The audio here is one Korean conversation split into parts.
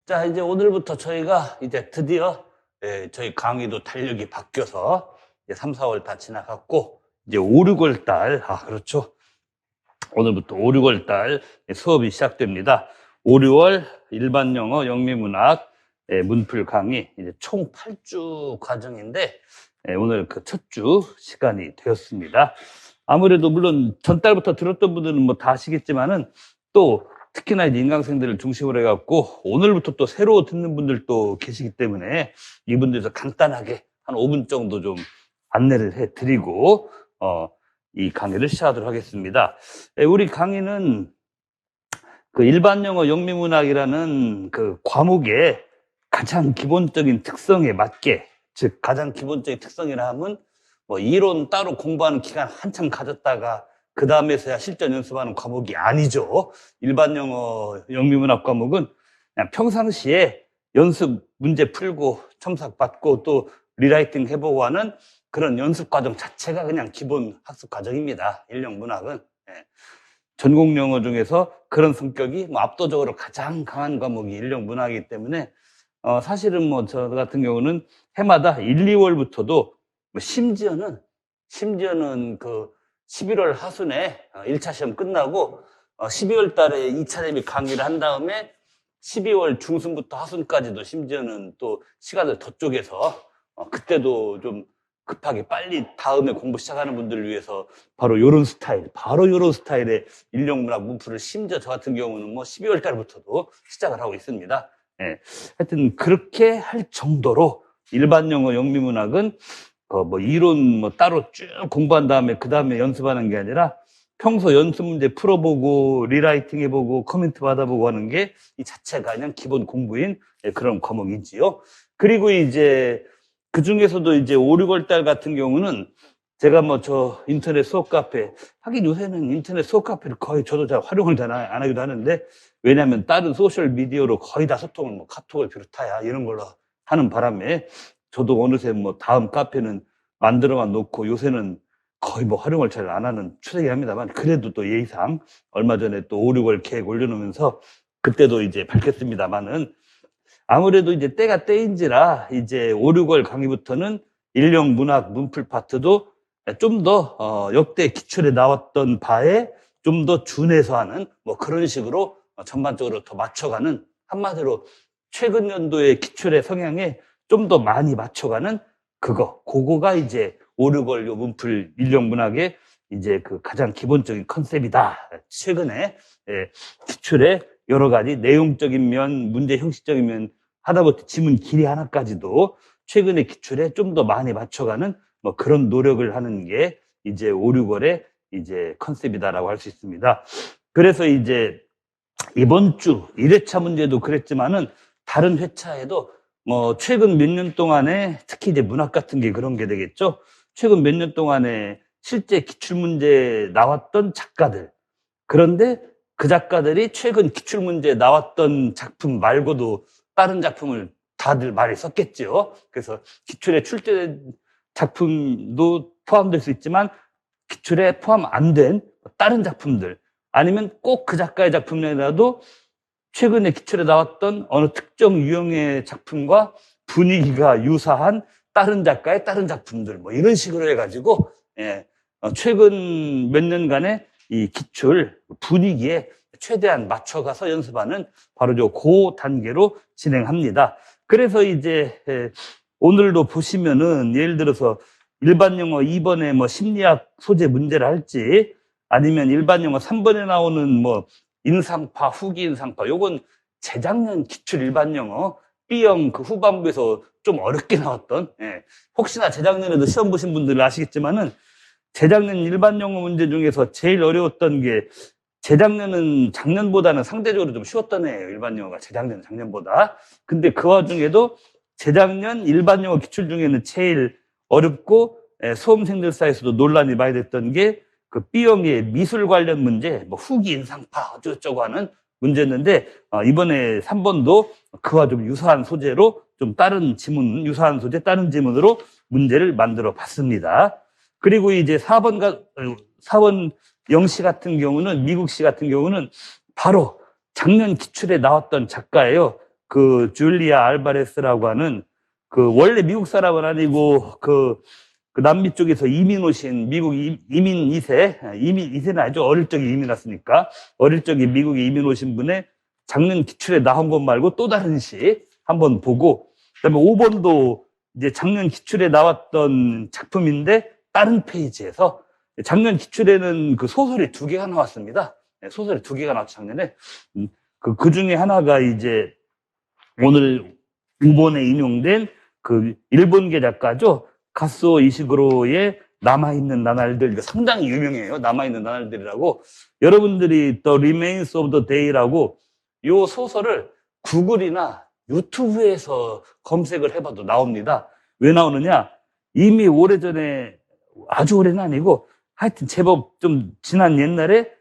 자, 이제 오늘부터 저희가 이제 드디어 저희 강의도 달력이 바뀌어서 이제 3, 4월 다 지나갔고 이제 5, 6월 달, 그렇죠. 오늘부터 5, 6월 달 수업이 시작됩니다. 5, 6월 일반 영어, 영미문학, 문풀 강의 이제 총 8주 과정인데 오늘 그 첫 주 시간이 되었습니다. 아무래도 물론 전달부터 들었던 분들은 뭐 다 아시겠지만은 또 특히나 이제 인강생들을 중심으로 해갖고 오늘부터 또 새로 듣는 분들도 계시기 때문에 이분들에서 간단하게 한 5분 정도 좀 안내를 해드리고 이 강의를 시작하도록 하겠습니다. 우리 강의는 그 일반 영어 영미문학이라는 그 과목의 가장 기본적인 특성에 맞게, 즉 가장 기본적인 특성이라 하면 뭐 이론 따로 공부하는 기간 한참 가졌다가 그 다음에서야 실전 연습하는 과목이 아니죠. 일반 영어 영미문학 과목은 그냥 평상시에 연습 문제 풀고 첨삭 받고 또 리라이팅 해보고 하는 그런 연습 과정 자체가 그냥 기본 학습 과정입니다. 일영 문학은. 전공 영어 중에서 그런 성격이 뭐 압도적으로 가장 강한 과목이 일영 문학이기 때문에 사실은 뭐 저 같은 경우는 해마다 1, 2월부터도 뭐 심지어는 그 11월 하순에 1차 시험 끝나고 12월 달에 2차 대비 강의를 한 다음에 12월 중순부터 하순까지도 심지어는 또 시간을 더 쪼개서 그때도 좀 급하게 빨리 다음에 공부 시작하는 분들을 위해서 바로 요런 스타일의 일영문학 문풀을 심지어 저 같은 경우는 뭐 12월 달부터도 시작을 하고 있습니다. 하여튼 그렇게 할 정도로 일반 영어 영미문학은 뭐 이론 뭐 따로 쭉 공부한 다음에 그 다음에 연습하는 게 아니라 평소 연습 문제 풀어보고 리라이팅 해보고 코멘트 받아보고 하는 게 이 자체가 그냥 기본 공부인 그런 과목이지요. 그리고 이제 그 중에서도 이제 5, 6월 달 같은 경우는 제가 뭐 저 인터넷 수업 카페, 하긴 요새는 인터넷 수업 카페를 거의 저도 잘 활용을 잘 안 하기도 하는데, 왜냐하면 다른 소셜 미디어로 거의 다 소통을 뭐 카톡을 비롯하여 이런 걸로 하는 바람에 저도 어느새 뭐 다음 카페는 만들어만 놓고 요새는 거의 뭐 활용을 잘 안 하는 추세이긴 합니다만, 그래도 또 예의상 얼마 전에 또 5, 6월 계획 올려놓으면서 그때도 이제 밝혔습니다만은 아무래도 이제 때가 때인지라 이제 5, 6월 강의부터는 일영 문학 문풀 파트도 좀 더 역대 기출에 나왔던 바에 좀 더 준해서 하는 뭐 그런 식으로 전반적으로 더 맞춰가는, 한마디로 최근 연도의 기출의 성향에 좀 더 많이 맞춰가는 그거가 이제 5, 6월 요 문풀 일영 문학의 이제 그 가장 기본적인 컨셉이다. 최근에 기출의 여러 가지 내용적인 면, 문제 형식적인 면, 하다못해 지문 길이 하나까지도 최근의 기출에 좀 더 많이 맞춰가는 뭐 그런 노력을 하는 게 이제 5, 6월의 이제 컨셉이다라고 할 수 있습니다. 그래서 이제 이번 주 1회차 문제도 그랬지만은 다른 회차에도 뭐 최근 몇 년 동안에 특히 이제 문학 같은 게 그런 게 되겠죠. 최근 몇 년 동안에 실제 기출문제에 나왔던 작가들, 그런데 그 작가들이 최근 기출문제에 나왔던 작품 말고도 다른 작품을 다들 많이 썼겠죠. 그래서 기출에 출제된 작품도 포함될 수 있지만 기출에 포함 안 된 다른 작품들, 아니면 꼭 그 작가의 작품이라도 최근에 기출에 나왔던 어느 특정 유형의 작품과 분위기가 유사한 다른 작가의 다른 작품들, 뭐 이런 식으로 해가지고 최근 몇 년간의 이 기출 분위기에 최대한 맞춰가서 연습하는 바로 저 고 단계로 진행합니다. 그래서 이제 오늘도 보시면은 예를 들어서 일반 영어 2번에 뭐 심리학 소재 문제를 할지, 아니면 일반 영어 3번에 나오는 뭐 인상파, 후기 인상파, 요건 재작년 기출 일반 영어 B형 그 후반부에서 좀 어렵게 나왔던, 혹시나 재작년에도 시험 보신 분들은 아시겠지만은 재작년 일반 영어 문제 중에서 제일 어려웠던 게, 재작년은 작년보다는 상대적으로 좀 쉬웠던 애예요. 일반 영어가 재작년 작년보다. 근데 그 와중에도 재작년 일반 영어 기출 중에는 제일 어렵고 수험생들 사이에서도 논란이 많이 됐던 게 그 B형의 미술 관련 문제, 뭐 후기 인상파 어쩌고저쩌고 하는 문제였는데, 이번에 3번도 그와 좀 유사한 소재로 좀 다른 지문, 유사한 소재 다른 지문으로 문제를 만들어 봤습니다. 그리고 이제 4번 영시 같은 경우는, 미국시 같은 경우는 바로 작년 기출에 나왔던 작가예요. 그 줄리아 알바레스라고 하는 그 원래 미국 사람은 아니고 그 남미 쪽에서 이민 오신 미국 이민 2세, 이민 2세는 아주 어릴 적에 이민 왔으니까 어릴 적에 미국에 이민 오신 분의 작년 기출에 나온 것 말고 또 다른 시 한번 보고, 그다음에 5번도 이제 작년 기출에 나왔던 작품인데 다른 페이지에서 작년 기출에는 그 소설이 2개가 나왔습니다. 소설이 2개가 나왔죠, 작년에. 그 중에 하나가 이제 오늘 5번에 인용된 그 일본계 작가죠. 가스오 이시그로의 남아있는 나날들. 이거 상당히 유명해요. 남아있는 나날들이라고. 여러분들이 The Remains of the Day라고 이 소설을 구글이나 유튜브에서 검색을 해봐도 나옵니다. 왜 나오느냐? 이미 오래전에, 아주 오래는 아니고 하여튼 제법 좀 지난 옛날에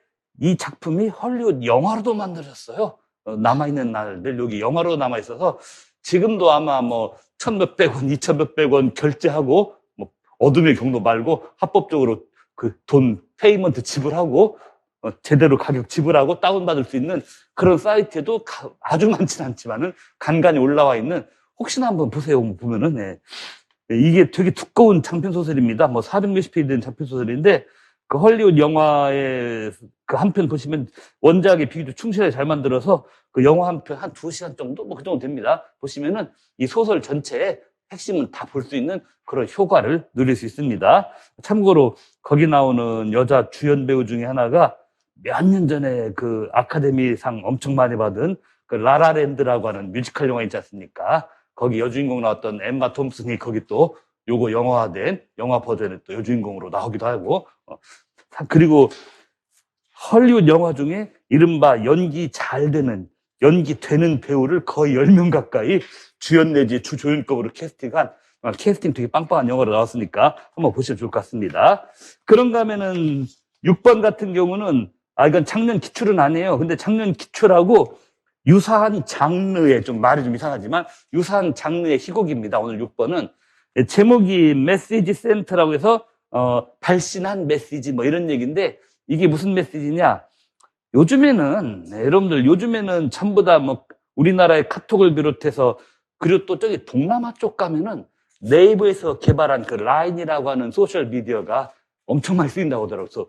이 작품이 헐리우드 영화로도 만들어졌어요. 남아있는 날들 여기 영화로 남아있어서 지금도 아마 뭐 1,몇백 원, 2,몇백 원 결제하고 뭐 어둠의 경로 말고 합법적으로 그 돈 페이먼트 지불하고 제대로 가격 지불하고 다운받을 수 있는 그런 사이트에도 아주 많지는 않지만은 간간히 올라와 있는, 혹시나 한번 보세요. 보면은 이게 되게 두꺼운 장편 소설입니다. 뭐 400몇십 페이지 된 장편 소설인데 그 헐리우드 영화의 그 한 편 보시면 원작에 비교적 충실하게 잘 만들어서 그 영화 한 편 한 2시간 정도 뭐 그 정도 됩니다. 보시면은 이 소설 전체의 핵심은 다 볼 수 있는 그런 효과를 누릴 수 있습니다. 참고로 거기 나오는 여자 주연 배우 중에 하나가 몇 년 전에 그 아카데미상 엄청 많이 받은 그 라라랜드라고 하는 뮤지컬 영화 있지 않습니까? 거기 여주인공 나왔던 엠마 톰슨이 거기 또 요거 영화화된 영화 버전에 또 여주인공으로 나오기도 하고, 그리고 헐리우드 영화 중에 이른바 연기 되는 배우를 거의 10명 가까이 주연 내지 주조연급으로 캐스팅한, 캐스팅 되게 빵빵한 영화로 나왔으니까 한번 보시면 좋을 것 같습니다. 그런가 하면은 6번 같은 경우는, 이건 작년 기출은 아니에요. 근데 작년 기출하고 유사한 장르의, 좀 말이 좀 이상하지만 유사한 장르의 희곡입니다. 오늘 6번은 제목이 메시지 센터라고 해서 발신한 메시지 뭐 이런 얘기인데, 이게 무슨 메시지냐? 요즘에는 여러분들 요즘에는 전부 다 뭐 우리나라의 카톡을 비롯해서, 그리고 또 저기 동남아 쪽 가면은 네이버에서 개발한 그 라인이라고 하는 소셜 미디어가 엄청 많이 쓰인다고 하더라고요. 그래서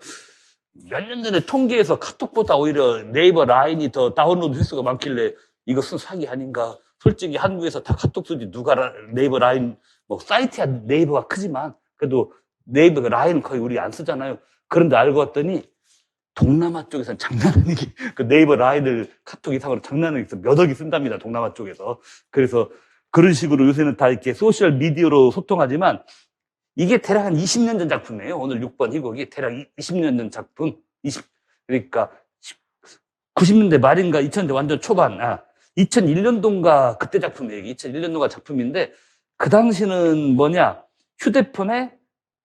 몇 년 전에 통계에서 카톡보다 오히려 네이버 라인이 더 다운로드 횟수가 많길래 이것은 사기 아닌가. 솔직히 한국에서 다 카톡 쓰지 누가 네이버 라인, 뭐 사이트야 네이버가 크지만 그래도 네이버 라인 거의 우리 안 쓰잖아요. 그런데 알고 봤더니 동남아 쪽에서는 장난 아니게 그 네이버 라인을 카톡 이상으로 장난 아니게 몇 억이 쓴답니다. 동남아 쪽에서. 그래서 그런 식으로 요새는 다 이렇게 소셜 미디어로 소통하지만 이게 대략 한 20년 전 작품이에요. 오늘 6번 희곡이 대략 20년 전 작품. 그러니까 90년대 말인가 2000년대 완전 초반, 2001년도인가 그때 작품이에요. 2001년도가 작품인데 그 당시는 뭐냐, 휴대폰에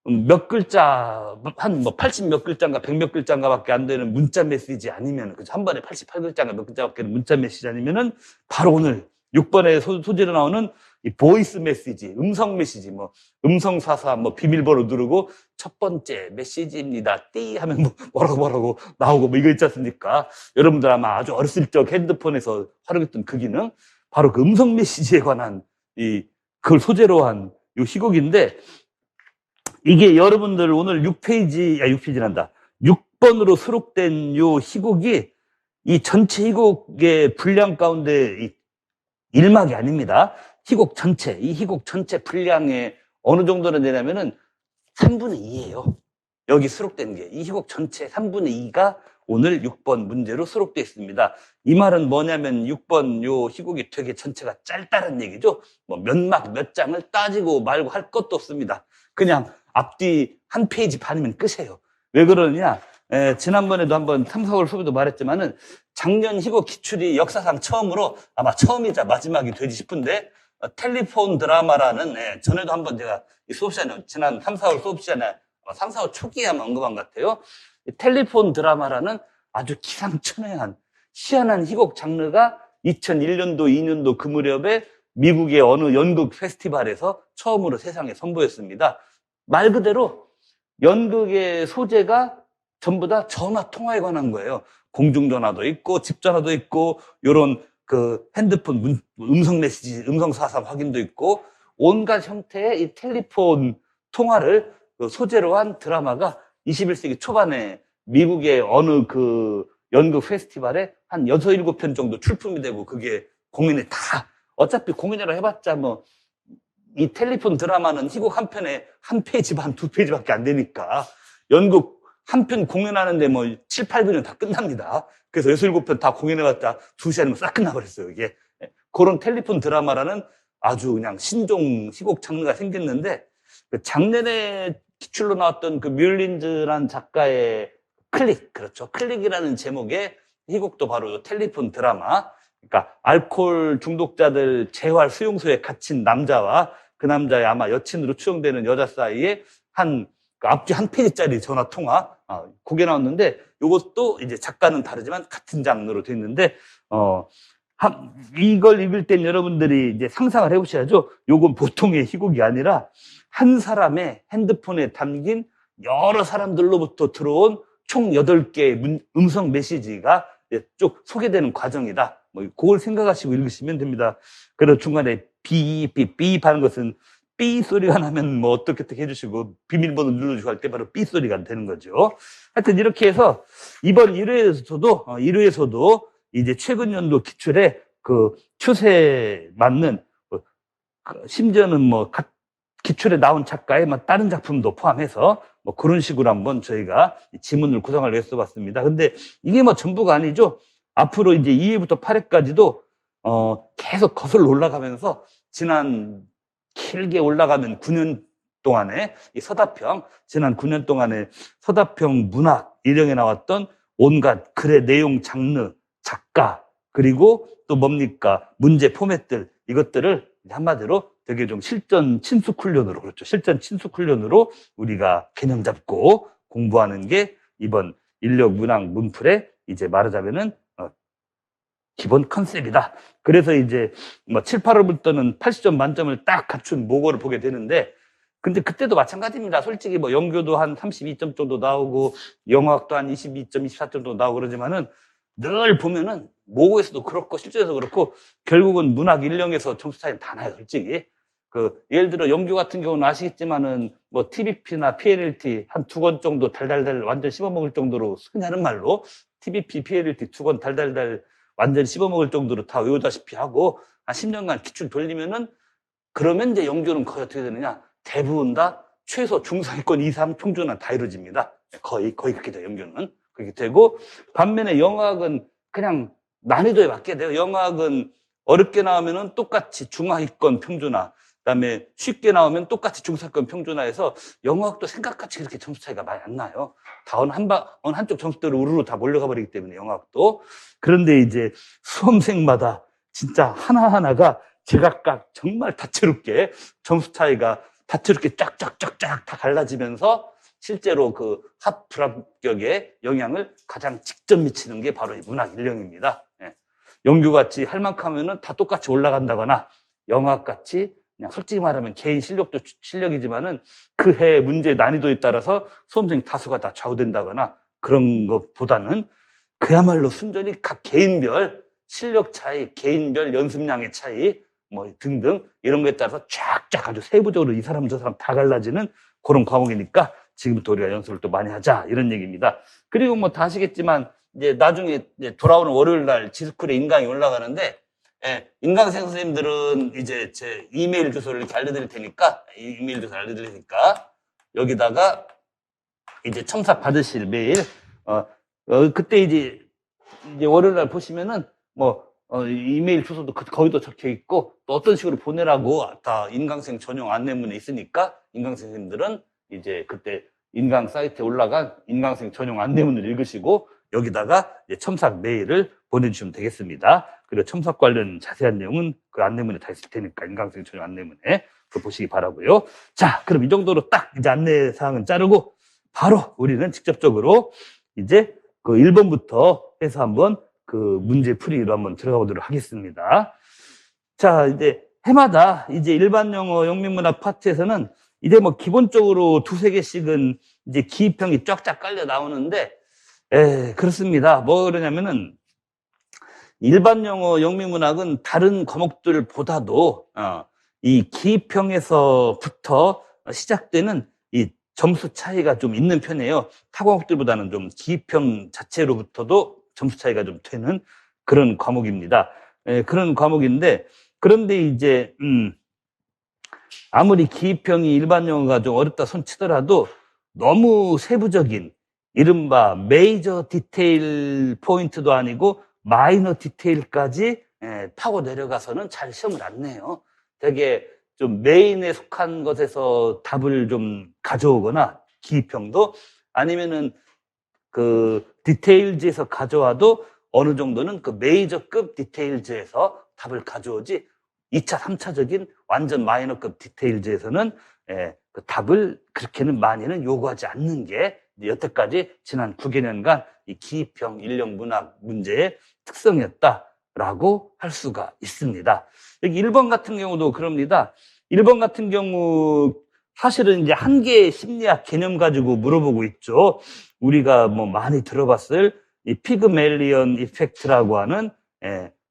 몇 글자, 한 뭐 80 몇 글자인가 100 몇 글자인가 밖에 안 되는 문자 메시지 아니면, 한 번에 88글자인가 몇 글자밖에 되는 문자 메시지 아니면은 바로 오늘 6번에 소재로 나오는 이 보이스 메시지, 음성 메시지, 뭐 음성사사, 뭐 비밀번호 누르고 첫 번째 메시지입니다. 띠 하면 뭐라고 나오고 뭐 이거 있지 않습니까? 여러분들 아마 아주 어렸을 적 핸드폰에서 활용했던 그 기능, 바로 그 음성 메시지에 관한 그걸 소재로 한 이 희곡인데, 이게 여러분들 오늘 6페이지란다. 6번으로 수록된 요 희곡이 이 전체 희곡의 분량 가운데 1막이 아닙니다. 희곡 전체, 이 희곡 전체 분량의 어느 정도는 되냐면은 3분의 2예요. 여기 수록된 게. 이 희곡 전체 3분의 2가 오늘 6번 문제로 수록되어 있습니다. 이 말은 뭐냐면 6번 요 희곡이 되게 전체가 짧다는 얘기죠. 뭐 몇 막 몇 장을 따지고 말고 할 것도 없습니다. 그냥 앞뒤 한 페이지 반이면 끝이에요. 왜 그러느냐? 지난번에도 한번 3, 4월 수업에도 말했지만은 작년 희곡 기출이 역사상 처음으로, 아마 처음이자 마지막이 되지 싶은데, 텔레폰 드라마라는, 전에도 한번 제가 이 수업 시간에, 지난 3, 4월 수업 시간에 3, 4월 초기에 아마 언급한 것 같아요. 텔레폰 드라마라는 아주 기상천외한 희한한 희곡 장르가 2001년도, 2년도 그 무렵에 미국의 어느 연극 페스티벌에서 처음으로 세상에 선보였습니다. 말 그대로 연극의 소재가 전부 다 전화 통화에 관한 거예요. 공중전화도 있고 집전화도 있고 요런 그 핸드폰 음성 메시지, 음성 사상 확인도 있고 온갖 형태의 이 텔레폰 통화를 소재로 한 드라마가 21세기 초반에 미국의 어느 그 연극 페스티벌에 한 6, 7편 정도 출품이 되고 그게 공연에 다 어차피 공연이라고 해봤자 뭐 이 텔레폰 드라마는 희곡 한 편에 한 페이지 반, 2페이지밖에 안 되니까 연극 한 편 공연하는데 뭐 7, 8분이면 다 끝납니다. 그래서 6, 7편 다 공연해봤자 2시간이면 싹 끝나버렸어요, 이게. 그런 텔레폰 드라마라는 아주 그냥 신종 희곡 장르가 생겼는데 그 작년에 기출로 나왔던 그 뮬린즈라는 작가의 클릭, 그렇죠. 클릭이라는 제목의 희곡도 바로 텔레폰 드라마. 그러니까 알코올 중독자들 재활 수용소에 갇힌 남자와 그 남자의 아마 여친으로 추정되는 여자 사이에 그 앞뒤 한 페이지짜리 전화 통화, 그게 나왔는데 이것도 이제 작가는 다르지만 같은 장르로 돼 있는데, 이걸 읽을 땐 여러분들이 이제 상상을 해보셔야죠. 요건 보통의 희곡이 아니라 한 사람의 핸드폰에 담긴 여러 사람들로부터 들어온 총 8개의 음성 메시지가 쭉 소개되는 과정이다. 뭐, 그걸 생각하시고 읽으시면 됩니다. 그래서 중간에 삐 하는 것은 삐 소리가 나면 뭐 어떻게 해주시고 비밀번호 눌러주고 할 때 바로 삐 소리가 되는 거죠. 하여튼 이렇게 해서 이번 1회에서도 이제 최근 연도 기출에 그 추세에 맞는 심지어는 뭐 기출에 나온 작가의 뭐 다른 작품도 포함해서 뭐 그런 식으로 한번 저희가 지문을 구성을 해서 봤습니다. 근데 이게 뭐 전부가 아니죠. 앞으로 이제 2회부터 8회까지도 계속 거슬러 올라가면서 지난 길게 올라가는 9년 동안에 이 지난 9년 동안에 서다평 문학 일형에 나왔던 온갖 글의 내용, 장르, 작가, 그리고 또 뭡니까? 문제 포맷들, 이것들을 한마디로 되게 좀 실전 친숙 훈련으로, 그렇죠. 실전 친숙 훈련으로 우리가 개념 잡고 공부하는 게 이번 인력 문학 문풀의 이제 말하자면은 기본 컨셉이다. 그래서 이제 뭐 7, 8월부터는 80점 만점을 딱 갖춘 모고를 보게 되는데, 근데 그때도 마찬가지입니다. 솔직히 뭐 영교도 한 32점 정도 나오고 영어학도 한 22점, 24점 정도 나오고 그러지만은 늘 보면은 모고에서도 그렇고 실제에서 그렇고 결국은 문학 1령에서 점수 차이는 다 나요, 솔직히. 예를 들어 영교 같은 경우는 아시겠지만은 뭐 TBP나 PLLT 한 2권 정도 달달달 완전 씹어먹을 정도로 흔히 하는 말로 TBP, PLLT 2권 달달달 완전 씹어먹을 정도로 다 외우다시피 하고 한 10년간 기출 돌리면은, 그러면 이제 영조는 거의 어떻게 되느냐, 대부분 다 최소 중상위권 이상 평준화 다 이루어집니다. 거의 그렇게 돼요, 영조는. 그렇게 되고, 반면에 영어학은 그냥 난이도에 맞게 돼요. 영어학은 어렵게 나오면은 똑같이 중하위권 평준화, 그다음에 쉽게 나오면 똑같이 중상위권 평준화해서 영어학도 생각같이 그렇게 점수 차이가 많이 안 나요. 다 어느 한쪽 점수대로 우르르 다 몰려가 버리기 때문에 영어학도. 그런데 이제 수험생마다 진짜 하나하나가 제각각 정말 다채롭게 점수 차이가 다채롭게 쫙쫙쫙쫙 다 갈라지면서 실제로 그 합 불합격에 영향을 가장 직접 미치는 게 바로 이 문학 1령입니다. 영규같이 할 만큼 하면은 다 똑같이 올라간다거나, 영어학같이 그냥 솔직히 말하면 개인 실력도 실력이지만은 그 해 문제 난이도에 따라서 수험생 다수가 다 좌우된다거나 그런 것보다는 그야말로 순전히 각 개인별 실력 차이, 개인별 연습량의 차이 뭐 등등 이런 거에 따라서 쫙쫙 아주 세부적으로 이 사람 저 사람 다 갈라지는 그런 과목이니까 지금부터 우리가 연습을 또 많이 하자, 이런 얘기입니다. 그리고 뭐 다 아시겠지만 이제 나중에 이제 돌아오는 월요일 날 지스쿨에 인강이 올라가는데, 인강생 선생님들은 이제 제 이메일 주소를 이렇게 알려드릴 테니까, 여기다가 이제 첨삭 받으실 메일, 그때 이제 월요일 날 보시면은 이메일 주소도 거기도 적혀 있고 또 어떤 식으로 보내라고 다 인강생 전용 안내문에 있으니까, 인강생 선생님들은 이제 그때 인강 사이트에 올라간 인강생 전용 안내문을 읽으시고 여기다가 이제 첨삭 메일을 보내주시면 되겠습니다. 그리고 첨삭 관련 자세한 내용은 그 안내문에 다 있을 테니까 인강생 전용 안내문에 그거 보시기 바라고요. 자, 그럼 이 정도로 딱 이제 안내 사항은 자르고 바로 우리는 직접적으로 이제 그 1번부터 해서 한번 그 문제 풀이로 한번 들어가 보도록 하겠습니다. 자, 이제 해마다 이제 일반 영어 영민문학 파트에서는 이제 뭐 기본적으로 2-3개씩은 이제 기입형이 쫙쫙 깔려 나오는데, 그렇습니다. 뭐 그러냐면은 일반 영어 영미문학은 다른 과목들보다도 이 기입형에서부터 시작되는 이 점수 차이가 좀 있는 편이에요. 타 과목들보다는 좀 기입형 자체로부터도 점수 차이가 좀 되는 그런 과목입니다. 그런 과목인데, 그런데 이제 아무리 기입형이 일반 영어가 좀 어렵다 손치더라도 너무 세부적인 이른바 메이저 디테일 포인트도 아니고 마이너 디테일까지 파고 내려가서는 잘 시험을 안 내요. 되게 좀 메인에 속한 것에서 답을 좀 가져오거나 기입형도, 아니면은 그 디테일즈에서 가져와도 어느 정도는 그 메이저급 디테일즈에서 답을 가져오지, 2차, 3차적인 완전 마이너급 디테일즈에서는 그 답을 그렇게는 많이는 요구하지 않는 게 여태까지 지난 9개년간 이 기입형 인력 문학 문제의 특성이었다라고 할 수가 있습니다. 여기 1번 같은 경우도 그럽니다. 1번 같은 경우 사실은 이제 한 개의 심리학 개념 가지고 물어보고 있죠. 우리가 뭐 많이 들어봤을 이 피그멜리온 이펙트라고 하는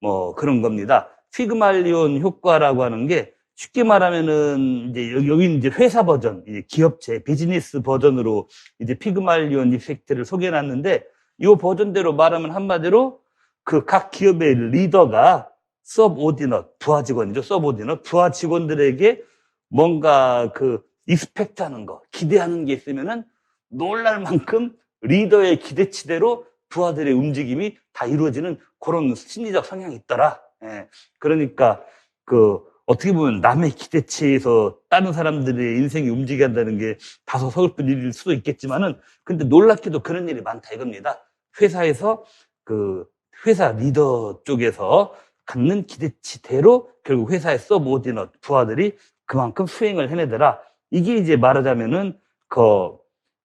뭐 그런 겁니다. 피그말리온 효과라고 하는 게 쉽게 말하면은 이제 여기 이제 회사 버전, 이제 기업체 비즈니스 버전으로 이제 피그말리온 이펙트를 소개해 놨는데, 이 버전대로 말하면 한마디로 그 각 기업의 리더가 서브오디넛, 부하 직원이죠. 서브오디넛, 부하 직원들에게 뭔가 그 익스펙트 하는 거, 기대하는 게 있으면은 놀랄 만큼 리더의 기대치대로 부하들의 움직임이 다 이루어지는 그런 심리적 성향이 있더라. 그러니까 그 어떻게 보면 남의 기대치에서 다른 사람들의 인생이 움직인다는 게 다소 서글픈 일일 수도 있겠지만은, 근데 놀랍게도 그런 일이 많다 이겁니다. 회사에서 그 회사 리더 쪽에서 갖는 기대치대로 결국 회사의 서브오디넛 부하들이 그만큼 수행을 해내더라. 이게 이제 말하자면은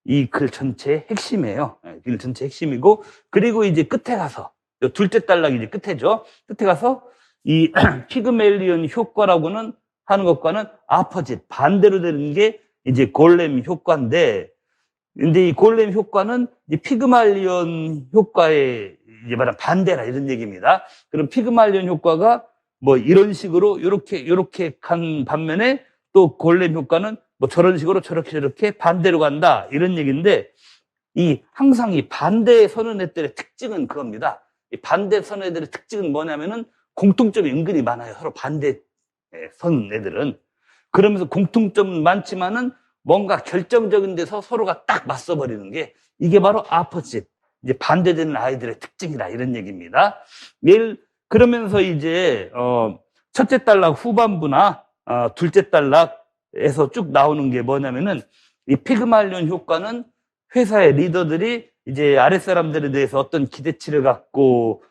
이 글 전체의 핵심이에요. 글 전체 핵심이고, 그리고 이제 끝에 가서 둘째 단락이 이제 끝에죠. 끝에 가서 이 피그멜리온 효과라고는 하는 것과는 아퍼짓, 반대로 되는 게 이제 골렘 효과인데, 근데 이 골렘 효과는 이 피그말리온 효과의 이제 말하면 반대라 이런 얘기입니다. 그럼 피그말리온 효과가 뭐 이런 식으로 요렇게 간 반면에 또 골렘 효과는 뭐 저런 식으로 저렇게 반대로 간다 이런 얘기인데, 항상 이 반대에 서는 애들의 특징은 그겁니다. 이 반대 서는 애들의 특징은 뭐냐면은 공통점이 은근히 많아요. 서로 반대에 선 애들은. 그러면서 공통점은 많지만은 뭔가 결정적인 데서 서로가 딱 맞서버리는 게, 이게 바로 아퍼짓, 이제 반대되는 아이들의 특징이다 이런 얘기입니다. 그러면서 이제 첫째 단락 후반부나 둘째 단락에서 쭉 나오는 게 뭐냐면은, 이 피그말리온 효과는 회사의 리더들이 이제 아랫사람들에 대해서 어떤 기대치를 갖고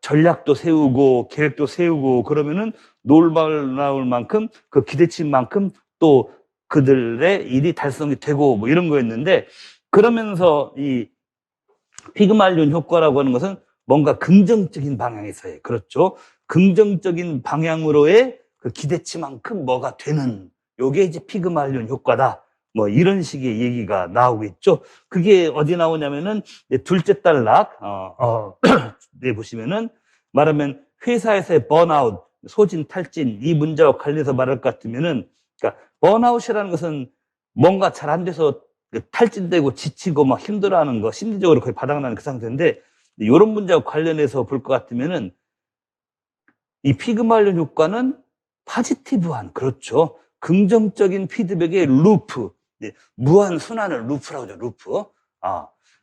전략도 세우고 계획도 세우고 그러면은 놀라울 만큼 그 기대치만큼 또 그들의 일이 달성이 되고 뭐 이런 거였는데, 그러면서 이 피그말리온 효과라고 하는 것은 뭔가 긍정적인 방향에서의, 그렇죠, 긍정적인 방향으로의 그 기대치만큼 뭐가 되는, 요게 이제 피그말리온 효과다. 뭐 이런 식의 얘기가 나오고 있죠. 그게 어디 나오냐면은 둘째 단락 네, 보시면은 말하면 회사에서의 번아웃, 소진, 탈진, 이 문제와 관련해서 말할 것 같으면은, 그러니까 번아웃이라는 것은 뭔가 잘 안 돼서 탈진되고 지치고 막 힘들어하는 거, 심리적으로 거의 바닥나는 그 상태인데, 이런 문제와 관련해서 볼 것 같으면은 이 피그말리온 효과는 파지티브한, 그렇죠, 긍정적인 피드백의 루프, 무한 순환을 루프라고 하죠. 루프.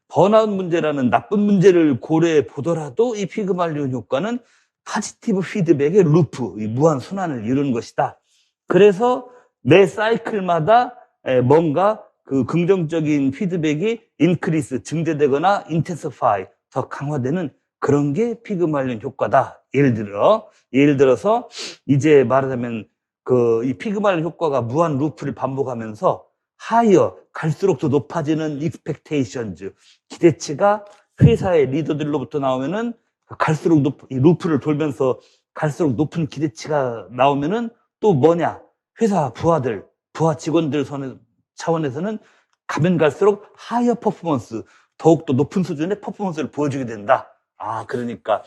번아웃 문제라는 나쁜 문제를 고려해 보더라도 이 피그말리온 효과는 파지티브 피드백의 루프, 이 무한 순환을 이루는 것이다. 그래서 매 사이클마다 뭔가 그 긍정적인 피드백이 인크리스, 증대되거나 인텐시파이, 더 강화되는 그런 게 피그말리온 효과다. 예를 들어서 이제 말하자면 이 피그말리온 효과가 무한 루프를 반복하면서 하이어, 갈수록 더 높아지는 expectations, 기대치가 회사의 리더들로부터 나오면은 갈수록 이 루프를 돌면서 갈수록 높은 기대치가 나오면은 또 뭐냐, 회사 부하 직원들 차원에서는 가면 갈수록 하이어 퍼포먼스, 더욱더 높은 수준의 퍼포먼스를 보여주게 된다. 그러니까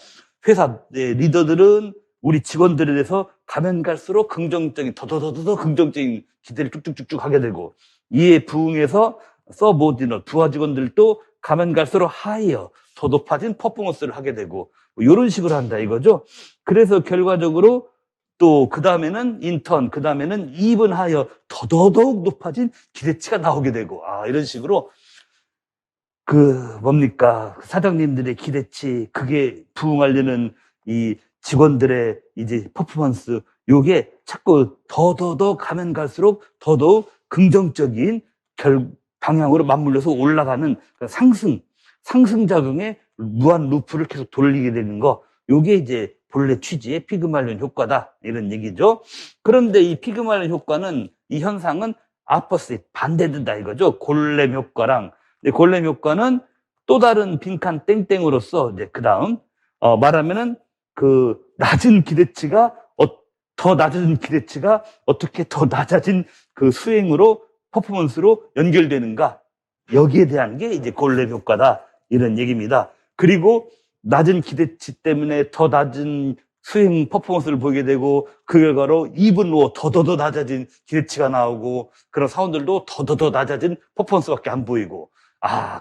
회사 리더들은 우리 직원들에 대해서 가면 갈수록 긍정적인, 더더더더 긍정적인 기대를 쭉쭉쭉쭉 하게 되고, 이에 부응해서 서보디너, 부하 직원들도 가면 갈수록 하이어, 더 높아진 퍼포먼스를 하게 되고, 뭐 이런 식으로 한다 이거죠. 그래서 결과적으로 또 그 다음에는 인턴, 그 다음에는 이븐 하이어, 더더더욱 높아진 기대치가 나오게 되고, 이런 식으로 뭡니까, 사장님들의 기대치, 그게 부응하려는 이 직원들의 이제 퍼포먼스, 요게 자꾸 더더더 가면 갈수록 더더욱 긍정적인 방향으로 맞물려서 올라가는 상승작용의 무한 루프를 계속 돌리게 되는 거, 요게 이제 본래 취지의 피그말리온 효과다, 이런 얘기죠. 그런데 이 피그말리온 효과는, 이 현상은 아퍼스, 반대된다 이거죠. 골렘 효과랑. 골렘 효과는 또 다른 빈칸 땡땡으로서, 이제 그 다음 말하면은 낮은 기대치가 더 낮은 기대치가 어떻게 더 낮아진 수행으로, 퍼포먼스로 연결되는가, 여기에 대한 게 이제 골렘 효과다, 이런 얘기입니다. 그리고 낮은 기대치 때문에 더 낮은 수행 퍼포먼스를 보게 되고, 그 결과로 이븐 로어, 더더더 낮아진 기대치가 나오고, 그런 사원들도 더더더 낮아진 퍼포먼스밖에 안 보이고,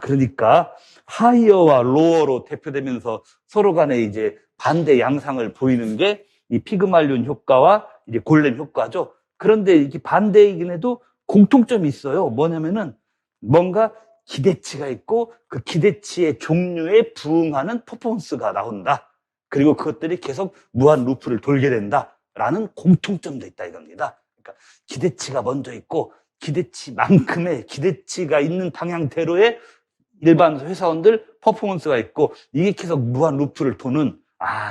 그러니까 하이어와 로어로 대표되면서 서로 간에 이제 반대 양상을 보이는 게 이 피그말리온 효과와 이제 골렘 효과죠. 그런데 이게 반대이긴 해도 공통점이 있어요. 뭐냐면은 뭔가 기대치가 있고, 그 기대치의 종류에 부응하는 퍼포먼스가 나온다. 그리고 그것들이 계속 무한 루프를 돌게 된다라는 공통점도 있다 이겁니다. 그러니까 기대치가 먼저 있고, 기대치만큼의, 기대치가 있는 방향대로의 일반 회사원들 퍼포먼스가 있고, 이게 계속 무한 루프를 도는,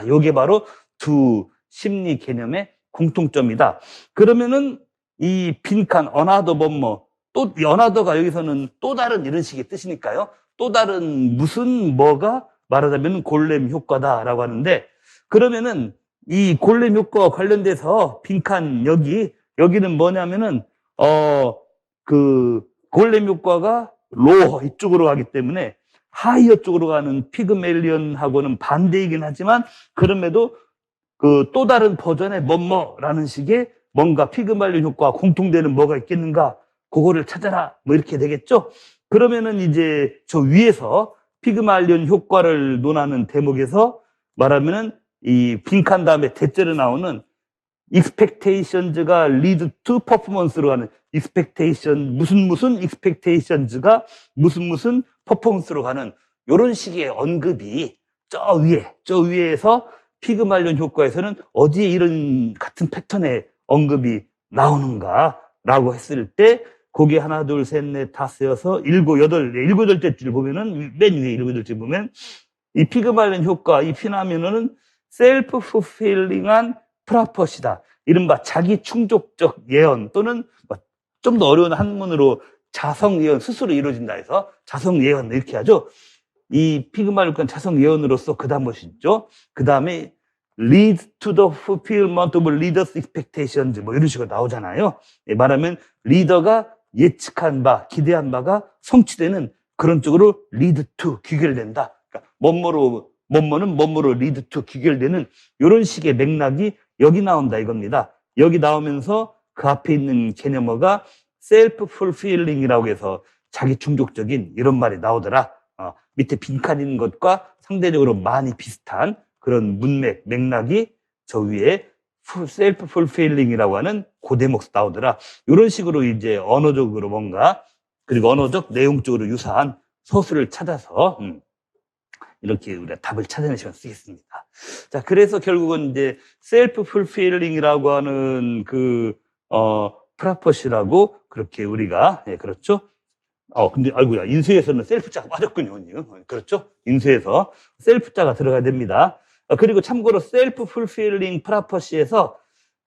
요게 바로 두 심리 개념의 공통점이다. 그러면은 이 빈칸 어나더 뭐뭐, 또 어나더가 여기서는 또 다른, 이런 식의 뜻이니까요. 또 다른 무슨 뭐가 말하자면 골렘 효과다라고 하는데, 그러면은 이 골렘 효과와 관련돼서 빈칸 여기는 뭐냐면은 골렘 효과가 로어 이쪽으로 가기 때문에 하이어 쪽으로 가는 피그멜리온하고는 반대이긴 하지만, 그럼에도 또 다른 버전의 뭐뭐라는 식의 뭔가 피그말리온 효과와 공통되는 뭐가 있겠는가, 그거를 찾아라, 뭐 이렇게 되겠죠. 그러면은 이제 저 위에서 피그말리온 효과를 논하는 대목에서 말하면은 이 빈칸 다음에 대절에 나오는 expectations가 lead to performance로 가는, expectation 무슨 expectations가 무슨 퍼포먼스로 가는, 이런 식의 언급이 저 위에서 피그말리온 효과에서는 어디에 이런 같은 패턴의 언급이 나오는가라고 했을 때, 거기 하나, 둘, 셋, 넷, 다섯, 여섯, 일곱, 여덟 줄 보면은, 맨 위에 일곱 줄 보면 이 피그말리온 효과, 이 피나미노는 셀프 풀필링한 프라퍼시다. 이른바 자기 충족적 예언, 또는 좀 더 어려운 한문으로 자성 예언, 스스로 이루어진다 해서 자성 예언, 이렇게 하죠. 이 피그말리온 자성 예언으로서 그 다음 것이죠. 그 다음에 lead to the fulfillment of leaders' expectations, 뭐 이런 식으로 나오잖아요. 말하면 리더가 예측한 바, 기대한 바가 성취되는 그런 쪽으로 lead to, 귀결된다. 그러니까 뭐뭐는 뭐뭐로 lead to, 귀결되는 이런 식의 맥락이 여기 나온다 이겁니다. 여기 나오면서 그 앞에 있는 개념어가 self fulfilling이라고 해서 자기 충족적인, 이런 말이 나오더라. 밑에 빈칸 있는 것과 상대적으로 많이 비슷한 그런 맥락이 저 위에 셀프 풀필링이라고 하는 그 대목에서 나오더라. 이런 식으로 이제 언어적으로 뭔가, 그리고 언어적 내용적으로 유사한 서술을 찾아서 이렇게 우리가 답을 찾아내는 시간 쓰겠습니다. 자, 그래서 결국은 이제 셀프 풀필링이라고 하는 프라퍼시라고 그렇게 우리가, 그렇죠? 근데 아이고야, 인수에서는 셀프자가 빠졌군요. 그렇죠? 인수에서 셀프자가 들어가야 됩니다. 그리고 참고로 셀프 풀필링 프라퍼시에서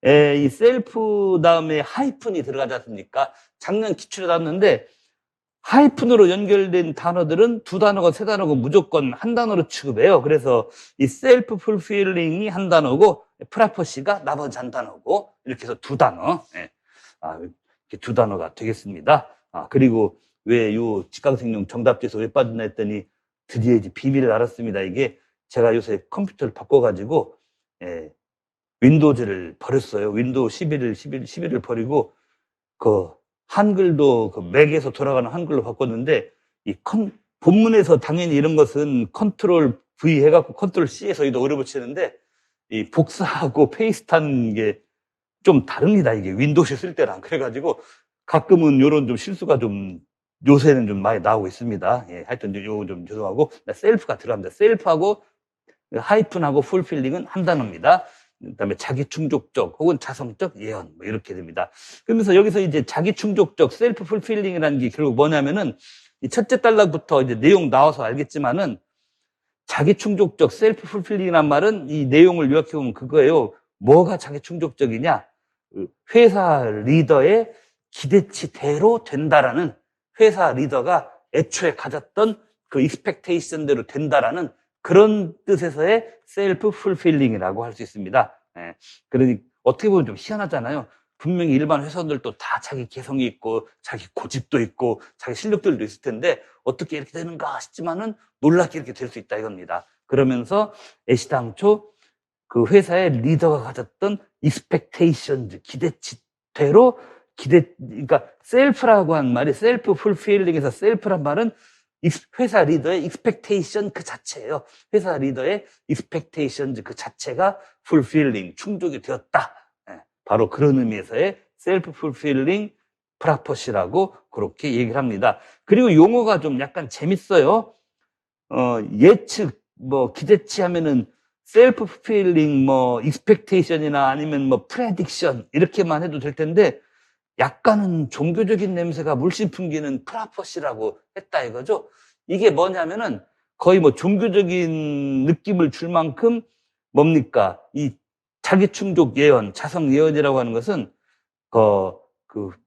이 셀프 다음에 하이픈이 들어가지 않습니까? 작년 기출에 나왔는데, 하이픈으로 연결된 단어들은 두 단어가 세 단어고 무조건 한 단어로 취급해요. 그래서 이 셀프 풀필링이 한 단어고, 프라퍼시가 나머지 한 단어고, 이렇게 해서 두 단어, 이렇게 두 단어가 되겠습니다. 그리고 왜 요 직강생용 정답지에서 왜 빠졌나 했더니 드디어 이제 비밀을 알았습니다. 이게 제가 요새 컴퓨터를 바꿔가지고, 예, 윈도우즈를 버렸어요. 윈도우 11을 버리고, 그, 한글도 그 맥에서 돌아가는 한글로 바꿨는데, 본문에서 당연히 이런 것은 컨트롤 V 해갖고 컨트롤 C에서 이도 오래 붙이는데, 이 복사하고 페이스트한 게 좀 다릅니다. 이게 윈도우에 쓸 때랑. 그래가지고 가끔은 요런 좀 실수가 좀 요새는 좀 많이 나오고 있습니다. 예, 하여튼 요거 좀 죄송하고, 셀프가 들어갑니다. 셀프하고 하이픈하고 풀필링은 한 단어입니다. 그다음에 자기 충족적 혹은 자성적 예언 뭐 이렇게 됩니다. 그러면서 여기서 이제 자기 충족적 셀프 풀필링이라는 게 결국 뭐냐면은 이 첫째 단락부터 이제 내용 나와서 알겠지만은 자기 충족적 셀프 풀필링이란 말은 이 내용을 요약해 보면 그거예요. 뭐가 자기 충족적이냐? 회사 리더의 기대치대로 된다라는, 회사 리더가 애초에 가졌던 그 익스펙테이션대로 된다라는 그런 뜻에서의 셀프 풀필링이라고 할 수 있습니다. 예. 그러니 어떻게 보면 좀 희한하잖아요. 분명히 일반 회사원들도 다 자기 개성이 있고 자기 고집도 있고 자기 실력들도 있을 텐데 어떻게 이렇게 되는가 싶지만은 놀랍게 이렇게 될 수 있다 이겁니다. 그러면서 애시당초 그 회사의 리더가 가졌던 익스펙테이션즈, 기대치대로 그러니까 셀프라고 한 말이, 셀프 풀필링에서 셀프란 말은 회사 리더의 익스펙테이션 그 자체예요. 회사 리더의 익스펙테이션즈 그 자체가 풀필링, 충족이 되었다. 바로 그런 의미에서의 셀프 풀필링 프라퍼시라고 그렇게 얘기를 합니다. 그리고 용어가 좀 약간 재밌어요. 예측, 뭐 기대치 하면은 셀프 풀필링, 뭐 익스펙테이션이나 아니면 뭐 프레딕션 이렇게만 해도 될 텐데 약간은 종교적인 냄새가 물씬 풍기는 프라퍼시라고 했다 이거죠. 이게 뭐냐면은 거의 뭐 종교적인 느낌을 줄 만큼 뭡니까? 이 자기 충족 예언, 자성 예언이라고 하는 것은 그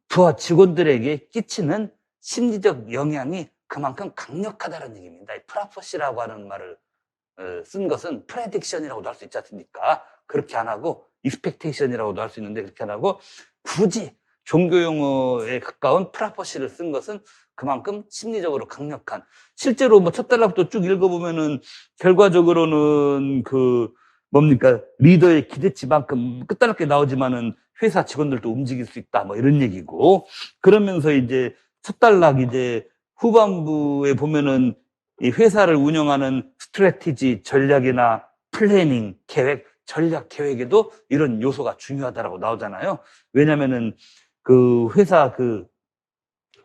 부하 직원들에게 끼치는 심리적 영향이 그만큼 강력하다는 얘기입니다. 이 프라퍼시라고 하는 말을 쓴 것은 프레딕션이라고도 할 수 있지 않습니까? 그렇게 안 하고 익스펙테이션이라고도 할 수 있는데 그렇게 안 하고 굳이 종교 용어에 가까운 프라퍼시를 쓴 것은 그만큼 심리적으로 강력한, 실제로 뭐 첫 단락부터 쭉 읽어보면은 결과적으로는 그 뭡니까? 리더의 기대치만큼 끝단락에 나오지만은 회사 직원들도 움직일 수 있다 뭐 이런 얘기고, 그러면서 이제 첫 단락 이제 후반부에 보면은 이 회사를 운영하는 스트래티지, 전략이나 플래닝, 계획, 전략 계획에도 이런 요소가 중요하다라고 나오잖아요. 왜냐면은 그 회사 그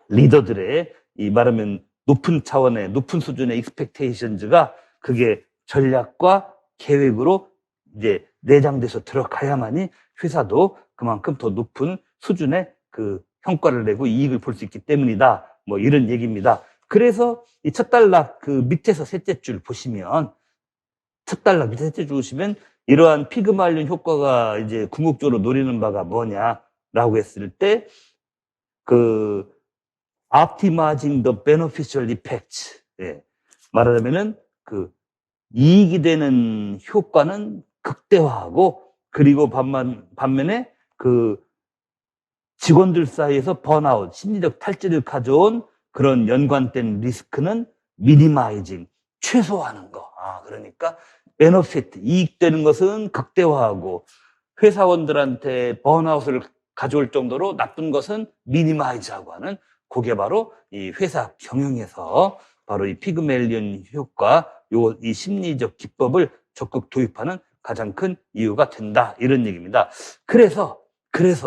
리더들의 이 말하면 높은 차원의 높은 수준의 익스펙테이션즈가 그게 전략과 계획으로 이제 내장돼서 들어가야만이 회사도 그만큼 더 높은 수준의 그 성과를 내고 이익을 볼 수 있기 때문이다. 뭐 이런 얘기입니다. 그래서 이 첫 단락 그 밑에서 셋째 줄 보시면, 첫 단락 밑에 셋째 줄 보시면 이러한 피그말린 효과가 이제 궁극적으로 노리는 바가 뭐냐라고 했을 때 그 optimizing the beneficial effects. 예. 말하자면은 그 이익이 되는 효과는 극대화하고, 그리고 반면에 그 직원들 사이에서 번아웃, 심리적 탈진을 가져온 그런 연관된 리스크는 미니마이징, 최소화하는 거. 그러니까 베너피트, 이익되는 것은 극대화하고 회사원들한테 번아웃을 가져올 정도로 나쁜 것은 미니마이즈하고 하는, 그게 바로 이 회사 경영에서 바로 이 피그멜리온 효과, 이 심리적 기법을 적극 도입하는 가장 큰 이유가 된다. 이런 얘기입니다. 그래서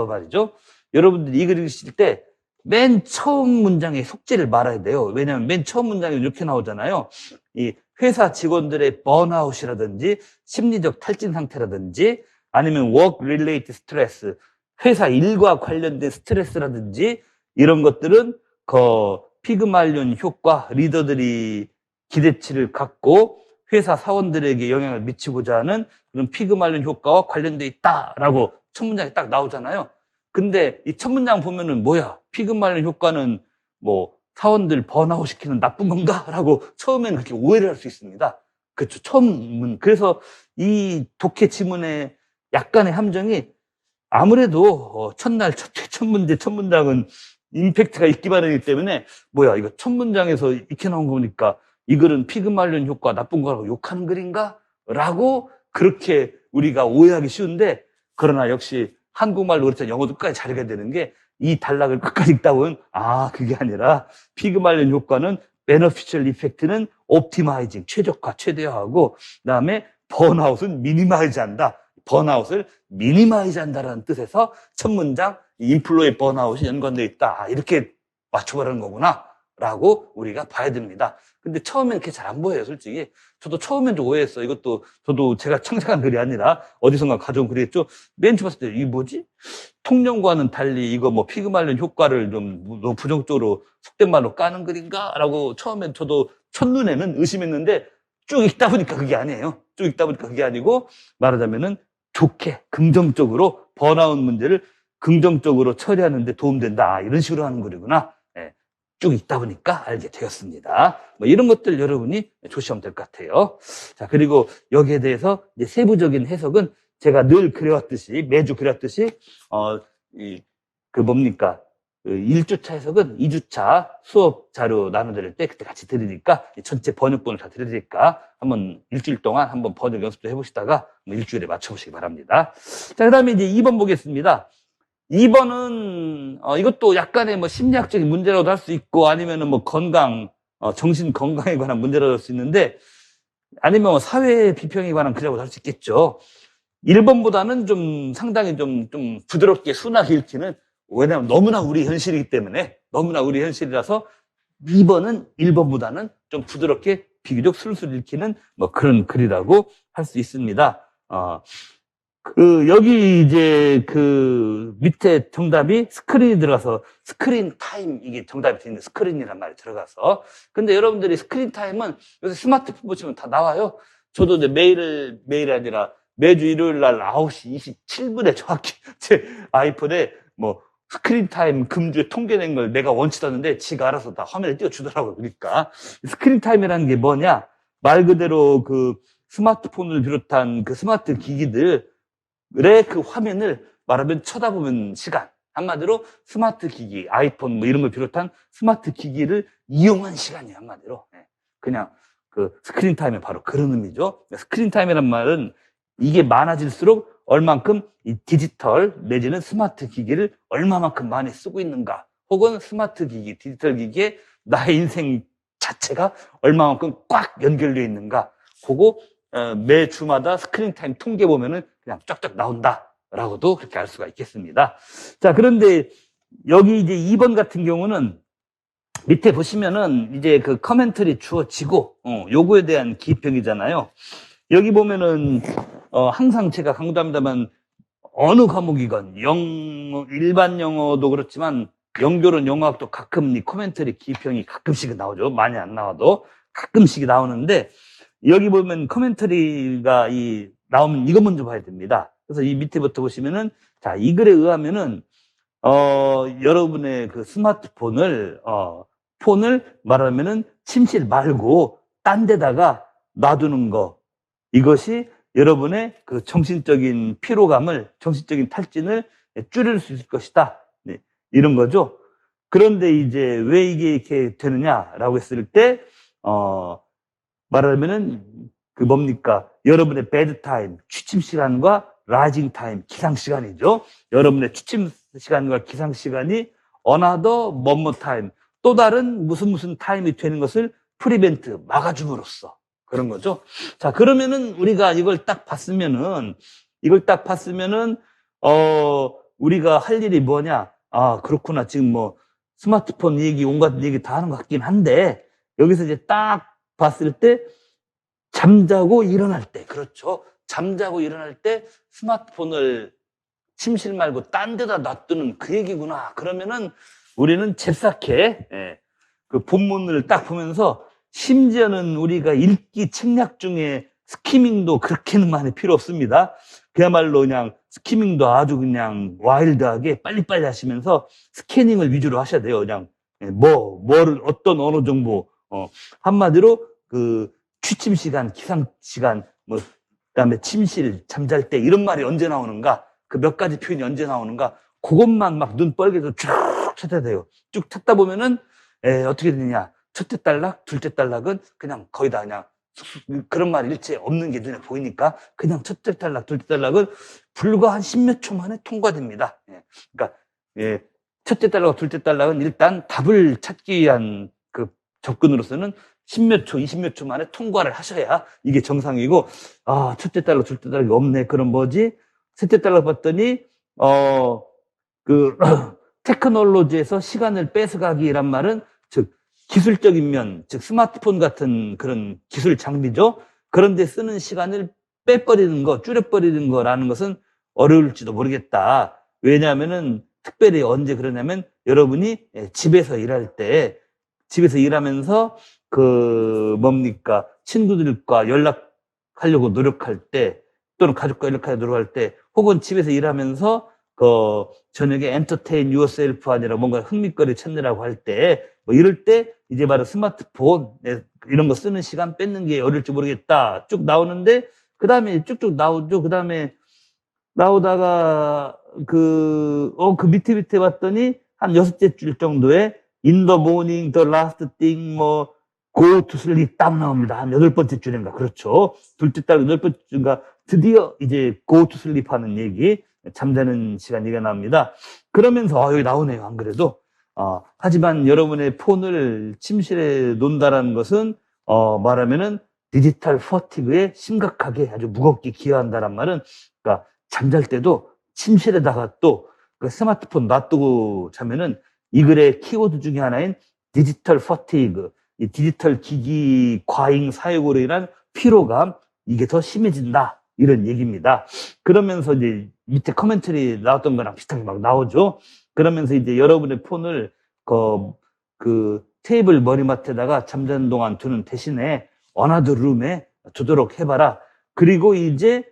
말이죠. 여러분들이 이 글을 읽으실 때 맨 처음 문장에 속지를 말아야 돼요. 왜냐하면 맨 처음 문장에 이렇게 나오잖아요. 이 회사 직원들의 번아웃이라든지 심리적 탈진 상태라든지 아니면 work related stress, 회사 일과 관련된 스트레스라든지 이런 것들은 그 피그말리온 효과, 리더들이 기대치를 갖고 회사 사원들에게 영향을 미치고자 하는 그런 피그말리온 효과와 관련돼 있다라고 첫 문장에 딱 나오잖아요. 근데 이 첫 문장 보면은 뭐야? 피그말리온 효과는 뭐 사원들 번아웃 시키는 나쁜 건가? 라고 처음에는 그렇게 오해를 할 수 있습니다. 그렇죠. 그래서 이 독해 지문의 약간의 함정이 아무래도 첫날 첫 문제, 첫 문장은 임팩트가 있기 마련이기 때문에 뭐야, 이거 첫 문장에서 이렇게 나온 거 보니까 이글은 피그말리온 효과 나쁜 거라고 욕하는 글인가? 라고 그렇게 우리가 오해하기 쉬운데, 그러나 역시 한국말로 그렇죠. 영어도 끝까지 잘 읽어야 되는 게, 이 단락을 끝까지 읽다 보면 그게 아니라 피그말리온 효과는 beneficial effect는 optimizing, 최적화, 최대화하고, 그다음에 번아웃은 미니마이즈 한다. 번아웃을 미니마이즈 한다라는 뜻에서 첫 문장 인플로의 번아웃이 연관되어 있다. 이렇게 맞춰보라는 거구나 라고 우리가 봐야 됩니다. 근데 처음엔 그렇게 잘 안 보여요, 솔직히. 저도 처음엔 좀 오해했어. 이것도 저도 제가 창작한 글이 아니라 어디선가 가져온 글이겠죠. 맨 처음 봤을 때 이게 뭐지? 통념과는 달리 이거 뭐 피그말리온 효과를 좀 부정적으로 속된 말로 까는 글인가? 라고 처음엔 저도 첫눈에는 의심했는데, 쭉 읽다 보니까 그게 아니에요. 쭉 읽다 보니까 그게 아니고, 말하자면은 좋게 긍정적으로 번아웃 문제를 긍정적으로 처리하는 데 도움된다. 이런 식으로 하는 글이구나. 쭉 읽다 보니까 알게 되었습니다. 뭐 이런 것들 여러분이 조심하면 될 것 같아요. 자, 그리고 여기에 대해서 이제 세부적인 해석은 제가 늘 그래왔듯이, 매주 그래왔듯이, 뭡니까? 1주차 해석은 2주차 수업 자료 나눠드릴 때 그때 같이 들으니까, 전체 번역본을 다 들으니까 한번 일주일 동안 한번 번역 연습도 해보시다가 뭐 일주일에 맞춰보시기 바랍니다. 자, 그 다음에 이제 2번 보겠습니다. 2번은, 이것도 약간의 뭐 심리학적인 문제라고도 할 수 있고, 아니면은 뭐 건강, 정신 건강에 관한 문제라고 할 수 있는데, 아니면 뭐 사회 비평에 관한 글이라고도 할 수 있겠죠. 1번보다는 좀 상당히 좀 부드럽게 순하게 읽히는, 왜냐하면 너무나 우리 현실이기 때문에, 너무나 우리 현실이라서 2번은 1번보다는 좀 부드럽게 비교적 술술 읽히는 뭐 그런 글이라고 할 수 있습니다. 여기 이제 밑에 정답이 스크린이 들어가서 스크린 타임, 이게 정답이 되는 스크린이란 말이 들어가서. 근데 여러분들이 스크린 타임은 요새 스마트폰 보시면 다 나와요. 저도 이제 매일 아니라 매주 일요일 날 9시 27분에 정확히 제 아이폰에 뭐 스크린 타임 금주에 통계낸 걸 내가 원치 않는데 지가 알아서 다 화면에 띄워주더라고요. 그러니까 스크린 타임이라는 게 뭐냐? 말 그대로 스마트폰을 비롯한 스마트 기기들 그 화면을 말하면 쳐다보면 시간, 한마디로 스마트 기기, 아이폰 뭐 이런 걸 비롯한 스마트 기기를 이용한 시간이에요, 한마디로. 그냥 스크린 타임이 바로 그런 의미죠. 스크린 타임이란 말은 이게 많아질수록 얼만큼 이 디지털 내지는 스마트 기기를 얼마만큼 많이 쓰고 있는가, 혹은 스마트 기기, 디지털 기기에 나의 인생 자체가 얼마만큼 꽉 연결되어 있는가, 그거 매 주마다 스크린 타임 통계 보면은 그냥 쫙쫙 나온다라고도 그렇게 알 수가 있겠습니다. 자, 그런데 여기 이제 2번 같은 경우는 밑에 보시면은 이제 커멘터리 주어지고, 요거에 대한 기평이잖아요. 여기 보면은, 항상 제가 강조합니다만, 어느 과목이건, 일반 영어도 그렇지만, 영교론 영어학도 가끔 이 코멘터리 기평이 가끔씩은 나오죠. 많이 안 나와도 가끔씩 나오는데, 여기 보면 코멘터리가 나오면 이거 먼저 봐야 됩니다. 그래서 이 밑에부터 보시면은, 자, 이 글에 의하면은, 여러분의 스마트폰을, 말하면은 침실 말고 딴 데다가 놔두는 거. 이것이 여러분의 정신적인 피로감을, 정신적인 탈진을 줄일 수 있을 것이다. 네, 이런 거죠. 그런데 이제 왜 이게 이렇게 되느냐라고 했을 때, 말하면은 뭡니까? 여러분의 베드 타임, 취침 시간과 라이징 타임, 기상 시간이죠. 여러분의 취침 시간과 기상 시간이 another 뭐뭐 타임, 또 다른 무슨 타임이 되는 것을 프리벤트, 막아줌으로써 그런 거죠. 자, 그러면은 우리가 이걸 딱 봤으면은 우리가 할 일이 뭐냐? 그렇구나. 지금 뭐 스마트폰 얘기, 온갖 얘기 다 하는 것 같긴 한데, 여기서 이제 딱 봤을 때 잠자고 일어날 때, 그렇죠. 잠자고 일어날 때 스마트폰을 침실 말고 딴 데다 놔두는 그 얘기구나. 그러면은 우리는 잽싸게 본문을 딱 보면서, 심지어는 우리가 읽기 책략 중에 스키밍도 그렇게는 많이 필요 없습니다. 그야말로 그냥 스키밍도 아주 그냥 와일드하게 빨리빨리 하시면서 스캐닝을 위주로 하셔야 돼요. 그냥 뭐를 어떤 언어 정보, 한마디로 취침 시간, 기상 시간, 그다음에 침실, 잠잘 때 이런 말이 언제 나오는가, 몇 가지 표현이 언제 나오는가, 그것만 막 눈 뻘개서 쭉 찾아야 돼요. 쭉 찾다 보면은 어떻게 되느냐, 첫째 딸락, 둘째 딸락은 그냥 거의 다 그냥 그런 말 일체 없는 게 눈에 보이니까 그냥 첫째 딸락, 둘째 딸락은 불과 한 10몇 초 만에 통과됩니다. 예. 그러니까 예, 첫째 딸락과 둘째 딸락은 일단 답을 찾기 위한 그 접근으로서는 10몇 초, 20몇 초 만에 통과를 하셔야 이게 정상이고, 아, 첫째 딸락, 둘째 딸락이 없네. 그럼 뭐지? 셋째 딸락 봤더니 그 테크놀로지에서 시간을 뺏어가기란 말은 즉 기술적인 면, 즉 스마트폰 같은 그런 기술 장비죠. 그런데 쓰는 시간을 빼버리는 거, 줄여버리는 거라는 것은 어려울지도 모르겠다. 왜냐하면은 특별히 언제 그러냐면 여러분이 집에서 일할 때, 집에서 일하면서 그 뭡니까 친구들과 연락하려고 노력할 때, 또는 가족과 연락하려고 노력할 때, 혹은 집에서 일하면서 그 저녁에 엔터테인 유어셀프 아니라 뭔가 흥미거리 찾느라고 할 때, 뭐 이럴 때 이제 바로 스마트폰 이런 거 쓰는 시간 뺏는 게 어려울지 모르겠다 쭉 나오는데, 그 다음에 쭉쭉 나오죠. 그 다음에 나오다가 그 밑에 봤더니 한 6째 줄 정도에 In the morning, the last thing, 뭐 go to sleep 딱 나옵니다. 한 8번째 줄인가. 그렇죠. 둘째 딸 8번째 줄인가. 드디어 이제 go to sleep 하는 얘기, 잠자는 시간 얘기가 나옵니다. 그러면서 여기 나오네요. 안 그래도. 하지만 여러분의 폰을 침실에 놓는다는 것은 말하면은 디지털 퍼티그에 심각하게 아주 무겁게 기여한다는 말은, 그러니까 잠잘 때도 침실에다가 또 그 스마트폰 놔두고 자면은 이 글의 키워드 중에 하나인 디지털 퍼티그, 이 디지털 기기 과잉 사용으로 인한 피로감, 이게 더 심해진다 이런 얘기입니다. 그러면서 이제 밑에 커멘터리 나왔던 거랑 비슷하게 막 나오죠. 그러면서 이제 여러분의 폰을 그 테이블 머리맡에다가 잠자는 동안 두는 대신에 어나더 룸에 두도록 해봐라. 그리고 이제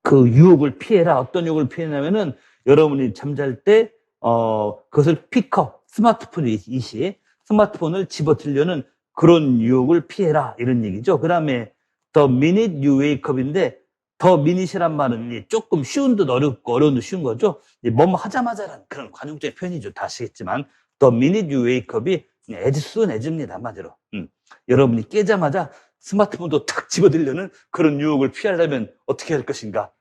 그 유혹을 피해라. 어떤 유혹을 피해냐면은 여러분이 잠잘 때 그것을 픽업, 스마트폰을 집어들려는 그런 유혹을 피해라 이런 얘기죠. 그 다음에 The minute you wake up인데, 더 미닛이란 말은 조금 쉬운 듯 어렵고 어려운 듯 쉬운 거죠. 뭐뭐 하자마자라는 그런 관용적인 표현이죠. 다 아시겠지만 The minute you wake up이 as soon as입니다. 한마디로. 여러분이 깨자마자 스마트폰도 탁 집어들려는 그런 유혹을 피하려면 어떻게 할 것인가.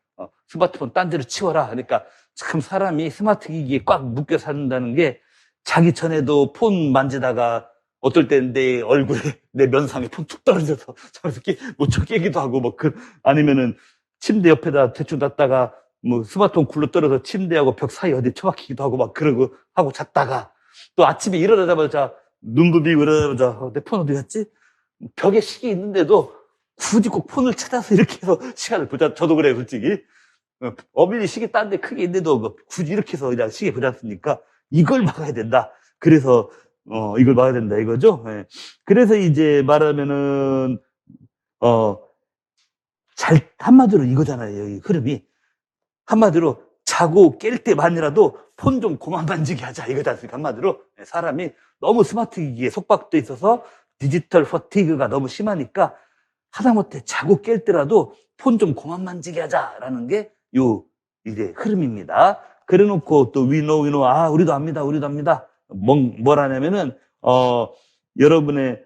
스마트폰 딴 데로 치워라. 그러니까 참 사람이 스마트 기기에 꽉 묶여 산다는 게, 자기 전에도 폰 만지다가 어떨 때는 내 얼굴에, 내 면상에 폰 툭 떨어져서 잠에서 못 깨기도 하고, 뭐 아니면은 침대 옆에다 대충 놨다가 뭐 스마트폰 굴러 떨어져 침대하고 벽 사이 어디 처박히기도 하고 막 그러고 하고 잤다가, 또 아침에 일어나자마자 눈 부비고 일어나자마자 내 폰 어디 갔지? 벽에 시계 있는데도 굳이 꼭 폰을 찾아서 이렇게 해서 시간을 보자. 저도 그래요, 솔직히. 어머니 시계 딴 데 크게 있는데도 굳이 이렇게 해서 그냥 시계 보지 않습니까? 이걸 막아야 된다. 그래서 이걸 막아야 된다 이거죠. 예. 그래서 이제 말하면은 한마디로 이거잖아요. 이 흐름이 한마디로 자고 깰 때만이라도 폰 좀 그만 만지게 하자 이거지 않습니까? 한마디로 사람이 너무 스마트 기기에 속박돼 있어서 디지털 퍼티그가 너무 심하니까 하다못해 자고 깰 때라도 폰 좀 그만 만지게 하자라는 게 이제 흐름입니다. 그래놓고 또 we know, 우리도 압니다. 뭐라냐면은 여러분의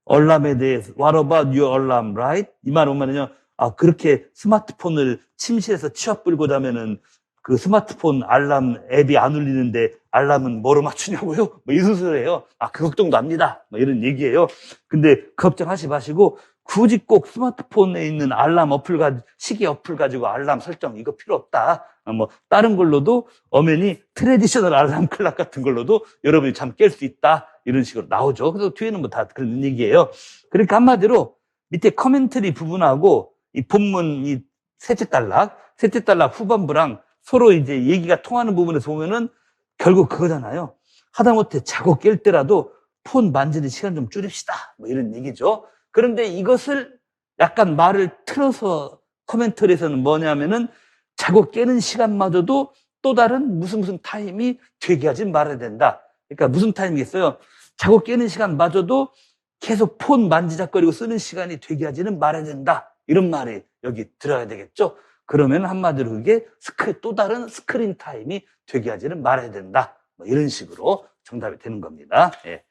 얼람에 대해서 what about your alarm, right? 이 말은 뭐냐면요, 그렇게 스마트폰을 침실에서 치워불고 자면은 그 스마트폰 알람 앱이 안 울리는데 알람은 뭐로 맞추냐고요? 뭐 이 수술이에요. 그 걱정도 합니다. 뭐 이런 얘기예요. 근데 걱정하지 마시고, 굳이 꼭 스마트폰에 있는 알람 어플 시계 어플 가지고 알람 설정 이거 필요 없다. 뭐 다른 걸로도 엄연히 트레디셔널 알람 클락 같은 걸로도 여러분이 잠 깰 수 있다. 이런 식으로 나오죠. 그래서 뒤에는 뭐 다 그런 얘기예요. 그러니까 한마디로 밑에 커멘터리 부분하고 이 본문 이 셋째 단락 후반부랑 서로 이제 얘기가 통하는 부분에서 보면은 결국 그거잖아요. 하다못해 자고 깰 때라도 폰 만지는 시간 좀 줄입시다. 뭐 이런 얘기죠. 그런데 이것을 약간 말을 틀어서 커멘터리에서는 뭐냐면은 자고 깨는 시간마저도 또 다른 무슨 타임이 되게 하지 말아야 된다. 그러니까 무슨 타임이겠어요? 자고 깨는 시간마저도 계속 폰 만지작거리고 쓰는 시간이 되게 하지는 말아야 된다. 이런 말이 여기 들어야 되겠죠? 그러면 한마디로 그게 또 다른 스크린 타임이 되게 하지는 말아야 된다. 뭐 이런 식으로 정답이 되는 겁니다. 예.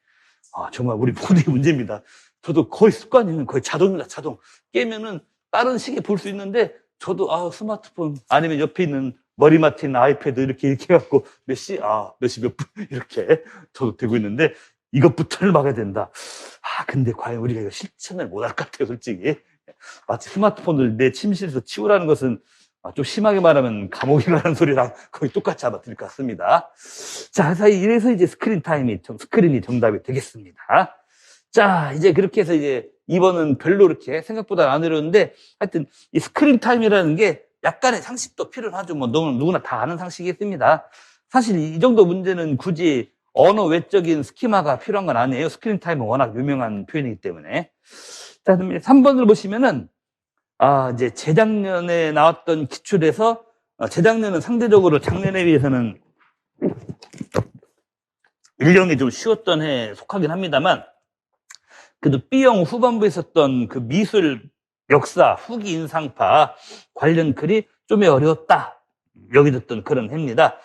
정말 우리 모두의 문제입니다. 저도 거의 습관이면 거의 자동입니다, 자동. 깨면은 다른 시계 볼 수 있는데, 저도, 스마트폰, 아니면 옆에 있는 머리맡에 있는 아이패드 이렇게 해갖고, 몇 시 몇 분, 이렇게 저도 되고 있는데, 이것부터를 막아야 된다. 근데 과연 우리가 이거 실천을 못 할 것 같아요, 솔직히. 마치 스마트폰을 내 침실에서 치우라는 것은 좀 심하게 말하면 감옥에 가는 소리랑 거의 똑같이 알아들을 것 같습니다. 자, 이래서 이제 스크린이 정답이 되겠습니다. 자, 이제 그렇게 해서 이제 2번은 별로 이렇게 생각보다 안 어려운데, 하여튼 이 스크린 타임이라는 게 약간의 상식도 필요하죠. 뭐 누구나 다 아는 상식이겠습니다. 사실 이 정도 문제는 굳이 언어 외적인 스키마가 필요한 건 아니에요. 스크린 타임은 워낙 유명한 표현이기 때문에. 자, 그럼 3번을 보시면은, 이제 재작년에 나왔던 기출에서, 재작년은 상대적으로 작년에 비해서는 일령이 좀 쉬웠던 해에 속하긴 합니다만, 그래도 B형 후반부에 있었던 그 미술, 역사, 후기 인상파 관련 글이 좀 어려웠다. 여기졌던 그런 해입니다.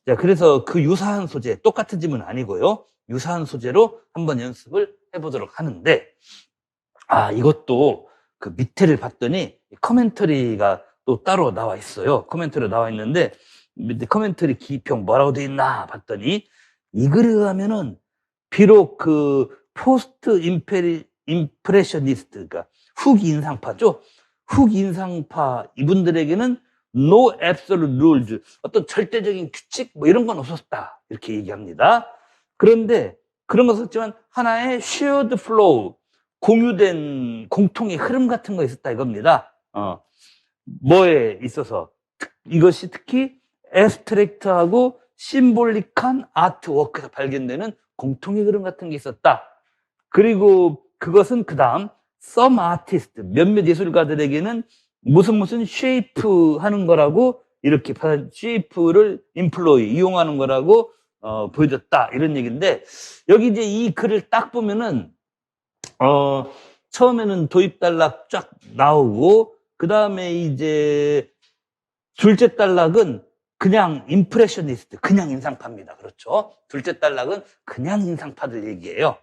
자, 그래서 그 유사한 소재, 똑같은 질문은 아니고요. 유사한 소재로 한번 연습을 해보도록 하는데, 이것도 그 밑에를 봤더니 커멘터리가 또 따로 나와 있어요. 커멘터리 나와 있는데, 밑에 커멘터리 기평 뭐라고 돼 있나 봤더니, 이 글에 의하면은, 비록 그 포스트 임프레셔니스트, 그러니까 후기 인상파죠. 후기 인상파 이분들에게는 no absolute rules, 어떤 절대적인 규칙 뭐 이런 건 없었다, 이렇게 얘기합니다. 그런데 그런 건 없었지만 하나의 shared flow, 공유된 공통의 흐름 같은 거 있었다 이겁니다. 뭐에 있어서 이것이 특히 애스트랙트하고 심볼릭한 아트워크에서 발견되는 공통의 흐름 같은 게 있었다. 그리고 그것은 그 다음 some artist, 몇몇 예술가들에게는 무슨 쉐이프 하는 거라고, 이렇게 쉐이프를 employ, 이용하는 거라고 보여줬다, 이런 얘기인데, 여기 이제 이 글을 딱 보면은 처음에는 도입 단락 쫙 나오고, 그 다음에 이제 둘째 단락은 그냥 임프레셔니스트, 그냥 인상파입니다. 그렇죠? 둘째 단락은 그냥 인상파들 얘기예요.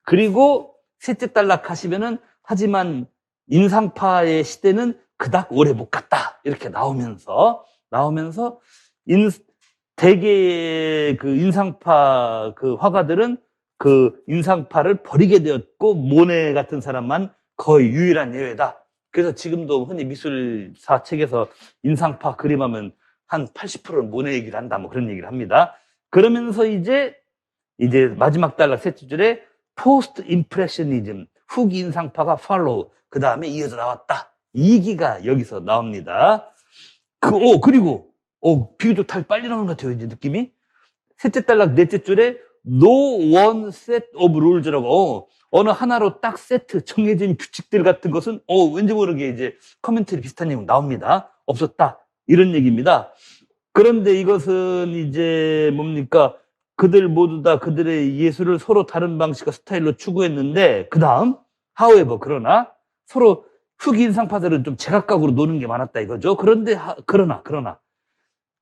그리고 셋째 단락 하시면은, 하지만 인상파의 시대는 그닥 오래 못 갔다, 이렇게 나오면서 대개의 그 인상파 그 화가들은 그 인상파를 버리게 되었고, 모네 같은 사람만 거의 유일한 예외다. 그래서 지금도 흔히 미술사 책에서 인상파 그림하면 한 80%는 모네 얘기를 한다, 뭐 그런 얘기를 합니다. 그러면서 이제 마지막 단락 셋째 줄에 포스트 임프레셔니즘, 후기 인상파가 팔로우, 그 다음에 이어서 나왔다. 이 얘기가 여기서 나옵니다. 그리고 비교적 다 빨리 나오는 것 같아요, 이제 느낌이. 셋째 단락 넷째 줄에 no one set of rules라고, 어느 하나로 딱 세트, 정해진 규칙들 같은 것은 왠지 모르게 이제 커멘터리 비슷한 내용 나옵니다. 없었다, 이런 얘기입니다. 그런데 이것은 이제 뭡니까? 그들 모두 다 그들의 예술을 서로 다른 방식과 스타일로 추구했는데, 그 다음 however, 그러나 서로 후기 인상파들은 좀 제각각으로 노는 게 많았다 이거죠. 그런데 그러나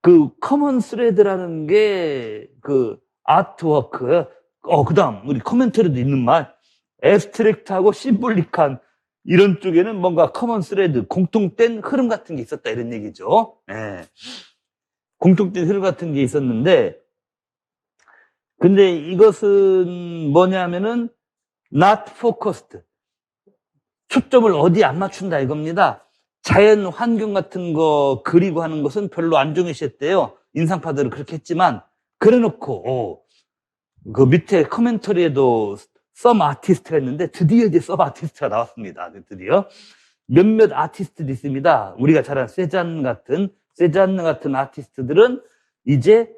그 커먼 스레드라는 게 그 아트워크, 그 다음 우리 커멘터리도 있는 말, 애스트랙트하고 심볼릭한 이런 쪽에는 뭔가 커먼 스레드, 공통된 흐름 같은 게 있었다, 이런 얘기죠. 네. 공통된 흐름 같은 게 있었는데, 근데 이것은 뭐냐면은 not focused, 초점을 어디 안 맞춘다 이겁니다. 자연 환경 같은 거 그리고 하는 것은 별로 안 중요시했대요. 인상파들은 그렇게 했지만, 그래놓고 그 밑에 커멘터리에도 some artist가 있는데, 드디어 이제 some artist가 나왔습니다. 드디어 몇몇 아티스트들이 있습니다. 우리가 잘 아는 세잔 같은 아티스트들은 이제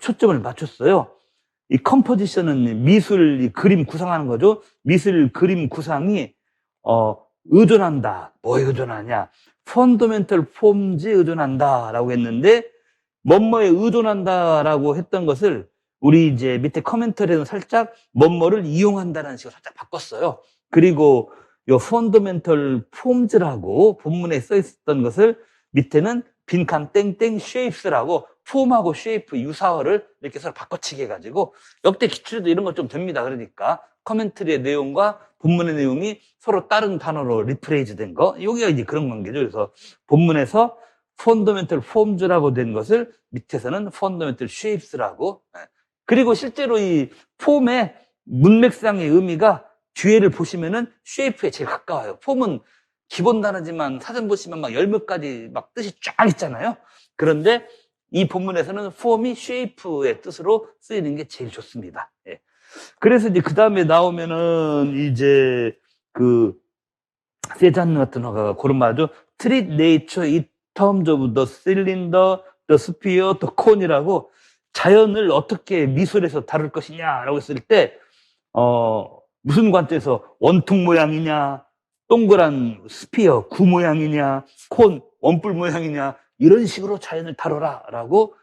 초점을 맞췄어요. 이 컴포지션은 미술 그림 구상하는 거죠. 미술 그림 구상이 의존한다. 뭐에 의존하냐? 펀더멘털 폼즈에 의존한다라고 했는데, 뭐뭐에 의존한다라고 했던 것을 우리 이제 밑에 커멘터리에는 살짝 뭐뭐를 이용한다는 식으로 살짝 바꿨어요. 그리고 요 펀더멘털 폼즈라고 본문에 써 있었던 것을 밑에는 빈칸 땡땡 쉐입스라고, 폼하고 쉐이프 유사어를 이렇게 서로 바꿔치기 해가지고, 역대 기출에도 이런 거 좀 됩니다. 그러니까 커멘터리의 내용과 본문의 내용이 서로 다른 단어로 리프레이즈 된 거. 여기가 이제 그런 관계죠. 그래서 본문에서 펀더멘털 폼즈라고 된 것을 밑에서는 펀더멘털 쉐입스라고. 그리고 실제로 이 폼의 문맥상의 의미가 뒤에를 보시면은 쉐이프에 제일 가까워요. 폼은 기본 단어지만 사전 보시면 막 열 몇 가지 막 뜻이 쫙 있잖아요. 그런데 이 본문에서는 폼이 쉐이프의 뜻으로 쓰이는 게 제일 좋습니다. 예. 그래서 이제 그 다음에 나오면은 이제 그 세잔느 같은 화가가 그런 말하죠. Treat nature in terms of the cylinder, the sphere, the cone이라고 자연을 어떻게 미술에서 다룰 것이냐라고 했을 때 무슨 관점에서 원통 모양이냐, 동그란 스피어, 구 모양이냐, 콘, 원뿔 모양이냐 이런 식으로 자연을 다뤄라라고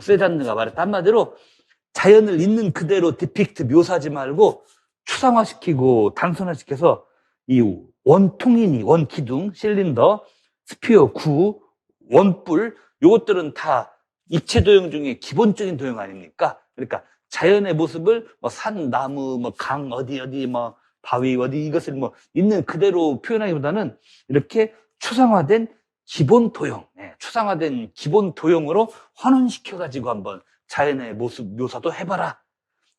세잔느가 말했다. 한마디로 자연을 있는 그대로 디픽트 묘사하지 말고 추상화시키고 단순화시켜서 이 원통이니 원기둥, 실린더, 스피어, 구, 원뿔 요것들은 다 입체 도형 중에 기본적인 도형 아닙니까? 그러니까 자연의 모습을 뭐 산, 나무, 뭐 강 어디 뭐 바위 어디 이것을 뭐 있는 그대로 표현하기보다는 이렇게 추상화된 기본 도형, 추상화된 기본 도형으로 환원시켜 가지고 한번 자연의 모습 묘사도 해봐라.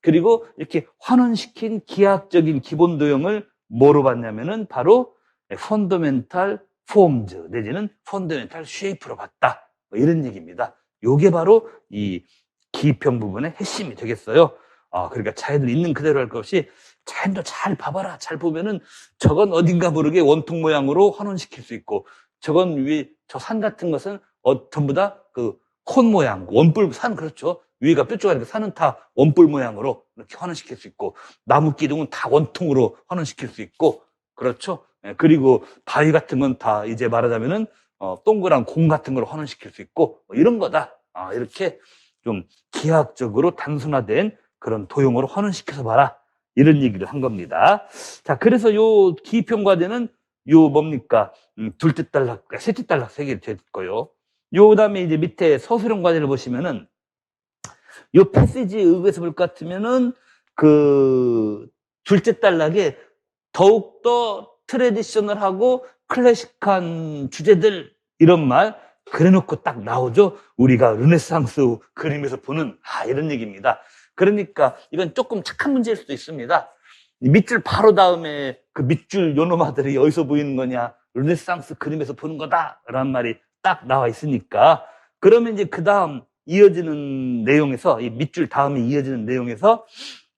그리고 이렇게 환원시킨 기하학적인 기본 도형을 뭐로 봤냐면은 바로 펀더멘탈 폼즈 내지는 펀더멘탈 쉐이프로 봤다. 뭐 이런 얘기입니다. 요게 바로 이 기평 부분의 핵심이 되겠어요. 그러니까 자연을 있는 그대로 할 것 없이 자연도 잘 봐봐라. 잘 보면은 저건 어딘가 모르게 원통 모양으로 환원시킬 수 있고 저건 위에 저 산 같은 것은 전부 다 그 콘 모양, 원뿔 산 그렇죠. 위가 뾰족하니까 산은 다 원뿔 모양으로 이렇게 환원시킬 수 있고 나무 기둥은 다 원통으로 환원시킬 수 있고 그렇죠. 그리고 바위 같은 건 다 이제 말하자면은 동그란 공 같은 걸 환원시킬 수 있고 뭐 이런 거다. 이렇게 좀 기하학적으로 단순화된 그런 도형으로 환원시켜서 봐라. 이런 얘기를 한 겁니다. 자, 그래서 요 기평과제는 요 뭡니까? 둘째 단락, 셋째 단락 세 개를 됐고요. 요 다음에 이제 밑에 서술형 과제를 보시면은 요 패시지 의거에서 볼 것 같으면은 그 둘째 단락에 더욱더 트레디셔널하고 클래식한 주제들 이런 말 그래놓고 딱 나오죠. 우리가 르네상스 그림에서 보는 이런 얘기입니다. 그러니까 이건 조금 착한 문제일 수도 있습니다. 밑줄 바로 다음에 그 밑줄 요놈아들이 어디서 보이는 거냐? 르네상스 그림에서 보는 거다라는 말이 딱 나와 있으니까 그러면 이제 그 다음 이어지는 내용에서 이 밑줄 다음에 이어지는 내용에서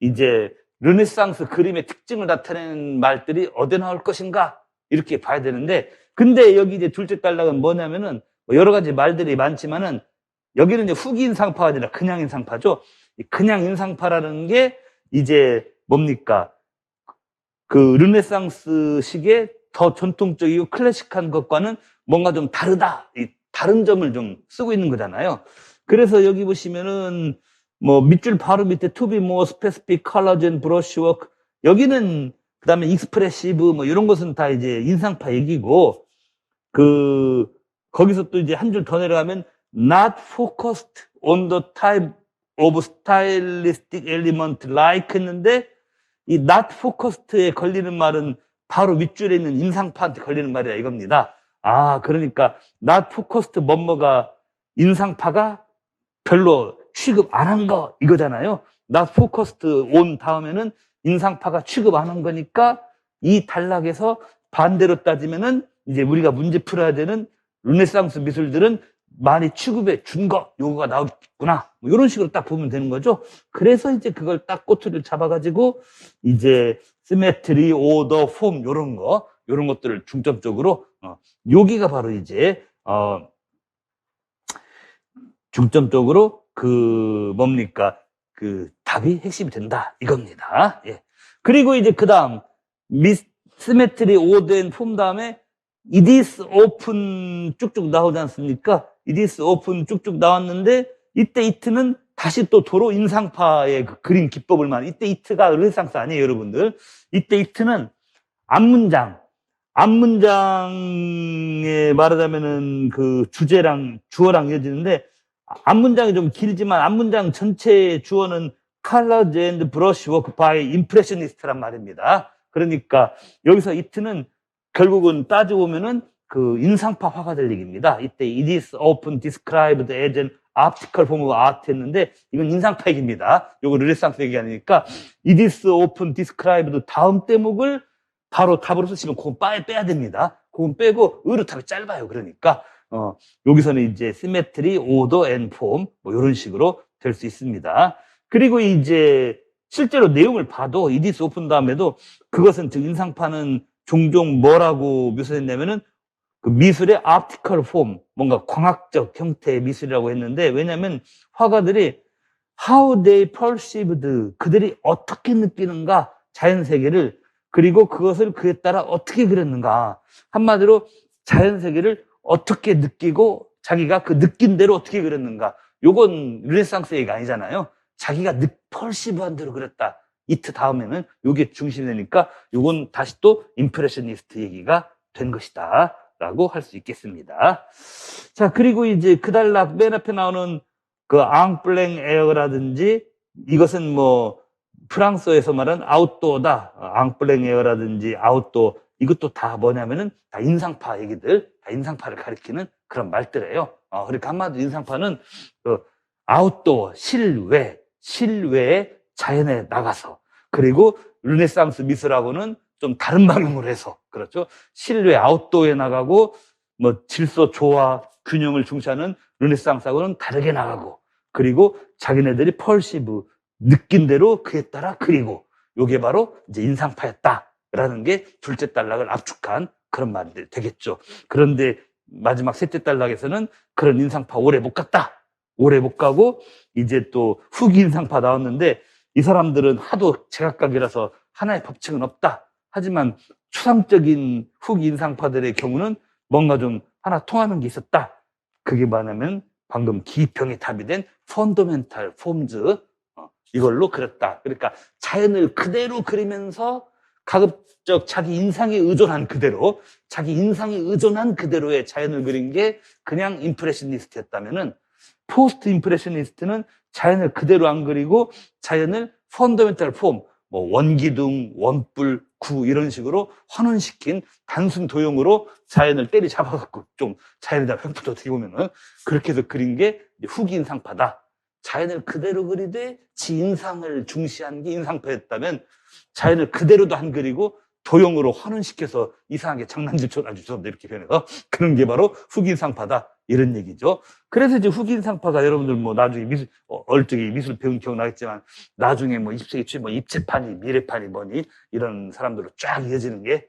이제 르네상스 그림의 특징을 나타내는 말들이 어디에 나올 것인가 이렇게 봐야 되는데 근데 여기 이제 둘째 단락은 뭐냐면은 여러 가지 말들이 많지만은 여기는 이제 후기 인상파가 아니라 그냥 인상파죠. 그냥 인상파라는 게 이제 뭡니까? 그 르네상스식의 더 전통적이고 클래식한 것과는 뭔가 좀 다르다. 이 다른 점을 좀 쓰고 있는 거잖아요. 그래서 여기 보시면은 뭐 밑줄 바로 밑에 to be more specific colors and brushwork 여기는 그다음에 expressive 뭐 이런 것은 다 이제 인상파 얘기고 그 거기서 또 이제 한 줄 더 내려가면 not focused on the type of stylistic element like 했는데 이 not focused에 걸리는 말은 바로 윗줄에 있는 인상파한테 걸리는 말이야 이겁니다. 그러니까 not focused 뭐뭐가 인상파가 별로 취급 안 한 거 이거잖아요. not focused on 다음에는 인상파가 취급 안 한 거니까 이 단락에서 반대로 따지면은 이제 우리가 문제 풀어야 되는 르네상스 미술들은 많이 취급해 준 거 요거가 나오겠구나 뭐 이런 식으로 딱 보면 되는 거죠. 그래서 이제 그걸 딱 꼬투리를 잡아가지고 이제 시메트리, 오더, 폼 요런 것들을 중점적으로 여기가 바로 이제 중점적으로 그 뭡니까 그 답이 핵심이 된다 이겁니다. 예. 그리고 이제 그 다음 시메트리, 오더, 앤 폼 다음에 it is open 쭉쭉 나오지 않습니까? it is open 쭉쭉 나왔는데 이때 it는 다시 또 도로 인상파의 그 그림 기법을 말해. 이때 it가 르네상스 아니에요, 여러분들. 이때 it는 앞문장에 말하자면은 그 주어랑 이어지는데 앞문장이 좀 길지만 앞문장 전체의 주어는 Colors and Brushwork by Impressionist란 말입니다. 그러니까 여기서 it는 결국은 따져보면은 그 인상파 화가들 얘기입니다. 이때 it is often described as an optical form of art 했는데 이건 인상파 얘기입니다. 이거 르네상스 얘기 아니니까 it is often described 다음 대목을 바로 답으로 쓰시면 그건 빼야 됩니다. 그건 빼고 의르탑이 짧아요. 그러니까 여기서는 이제 symmetry, order and form 뭐 이런 식으로 될 수 있습니다. 그리고 이제 실제로 내용을 봐도 it is often 다음에도 그것은 즉 인상파는 종종 뭐라고 묘사했냐면은 그 미술의 optical form, 뭔가 광학적 형태의 미술이라고 했는데 왜냐하면 화가들이 how they perceived, 그들이 어떻게 느끼는가 자연세계를 그리고 그것을 그에 따라 어떻게 그렸는가 한마디로 자연세계를 어떻게 느끼고 자기가 그 느낀 대로 어떻게 그렸는가 요건 르네상스 얘기가 아니잖아요. 자기가 펄시브한 대로 그렸다. 이트 다음에는 요게 중심이 되니까 요건 다시 또 임프레셔니스트 얘기가 된 것이다 라고 할 수 있겠습니다. 자, 그리고 이제 그달락 맨 앞에 나오는 그 앙플랭 에어라든지 이것은 뭐 프랑스에서 말하는 아웃도어다. 앙플랭 에어라든지 아웃도어 이것도 다 뭐냐면은 다 인상파 얘기들, 다 인상파를 가리키는 그런 말들이에요. 그러니까 한마디로 인상파는 그 아웃도어, 실외에 자연에 나가서 그리고 르네상스 미술하고는 좀 다른 방향으로 해서 그렇죠. 실외 아웃도어에 나가고 뭐 질서 조화 균형을 중시하는 르네상스하고는 다르게 나가고 그리고 자기네들이 펄시브 느낀 대로 그에 따라 그리고 요게 바로 이제 인상파였다라는 게 둘째 단락을 압축한 그런 말이 되겠죠. 그런데 마지막 셋째 단락에서는 그런 인상파 오래 못 갔다. 오래 못 가고 이제 또 후기 인상파 나왔는데 이 사람들은 하도 제각각이라서 하나의 법칙은 없다. 하지만 추상적인 후기 인상파들의 경우는 뭔가 좀 하나 통하는 게 있었다. 그게 뭐냐면 방금 기평이 답이 펀더멘탈 폼즈 이걸로 그렸다. 그러니까 자연을 그대로 그리면서 가급적 자기 인상에 의존한 그대로 자기 인상에 의존한 그대로의 자연을 그린 게 그냥 임프레셔니스트였다면은 포스트 임프레셔니스트는 자연을 그대로 안 그리고 자연을 펀더멘탈 폼, 뭐 원기둥, 원뿔, 구 이런 식으로 환원시킨 단순 도형으로 자연을 때리 잡아갖고 좀 자연에다 횡포도 어떻게 보면은 그렇게 해서 그린 게 후기 인상파다. 자연을 그대로 그리되 지 인상을 중시한 게 인상파였다면 자연을 그대로도 안 그리고 도형으로 환원시켜서 이상하게 장난질처럼 아주 죄송합니다 이렇게 표현해서 그런 게 바로 후기 인상파다 이런 얘기죠. 그래서 이제 후기 인상파가 여러분들 뭐 나중에 미술 얼적이 미술 배운 기억 나겠지만 나중에 뭐 20세기 초에 뭐 입체판이 미래판이 뭐니 이런 사람들로 쫙 이어지는 게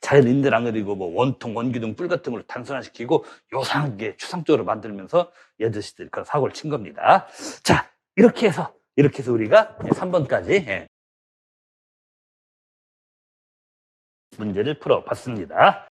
자연 인대를 안 그리고 뭐 원통, 원기둥, 뿔 같은 걸 단순화시키고 요상하게 추상적으로 만들면서 여자시들이 그런 사고를 친 겁니다. 자, 이렇게 해서 우리가 3번까지 문제를 풀어봤습니다.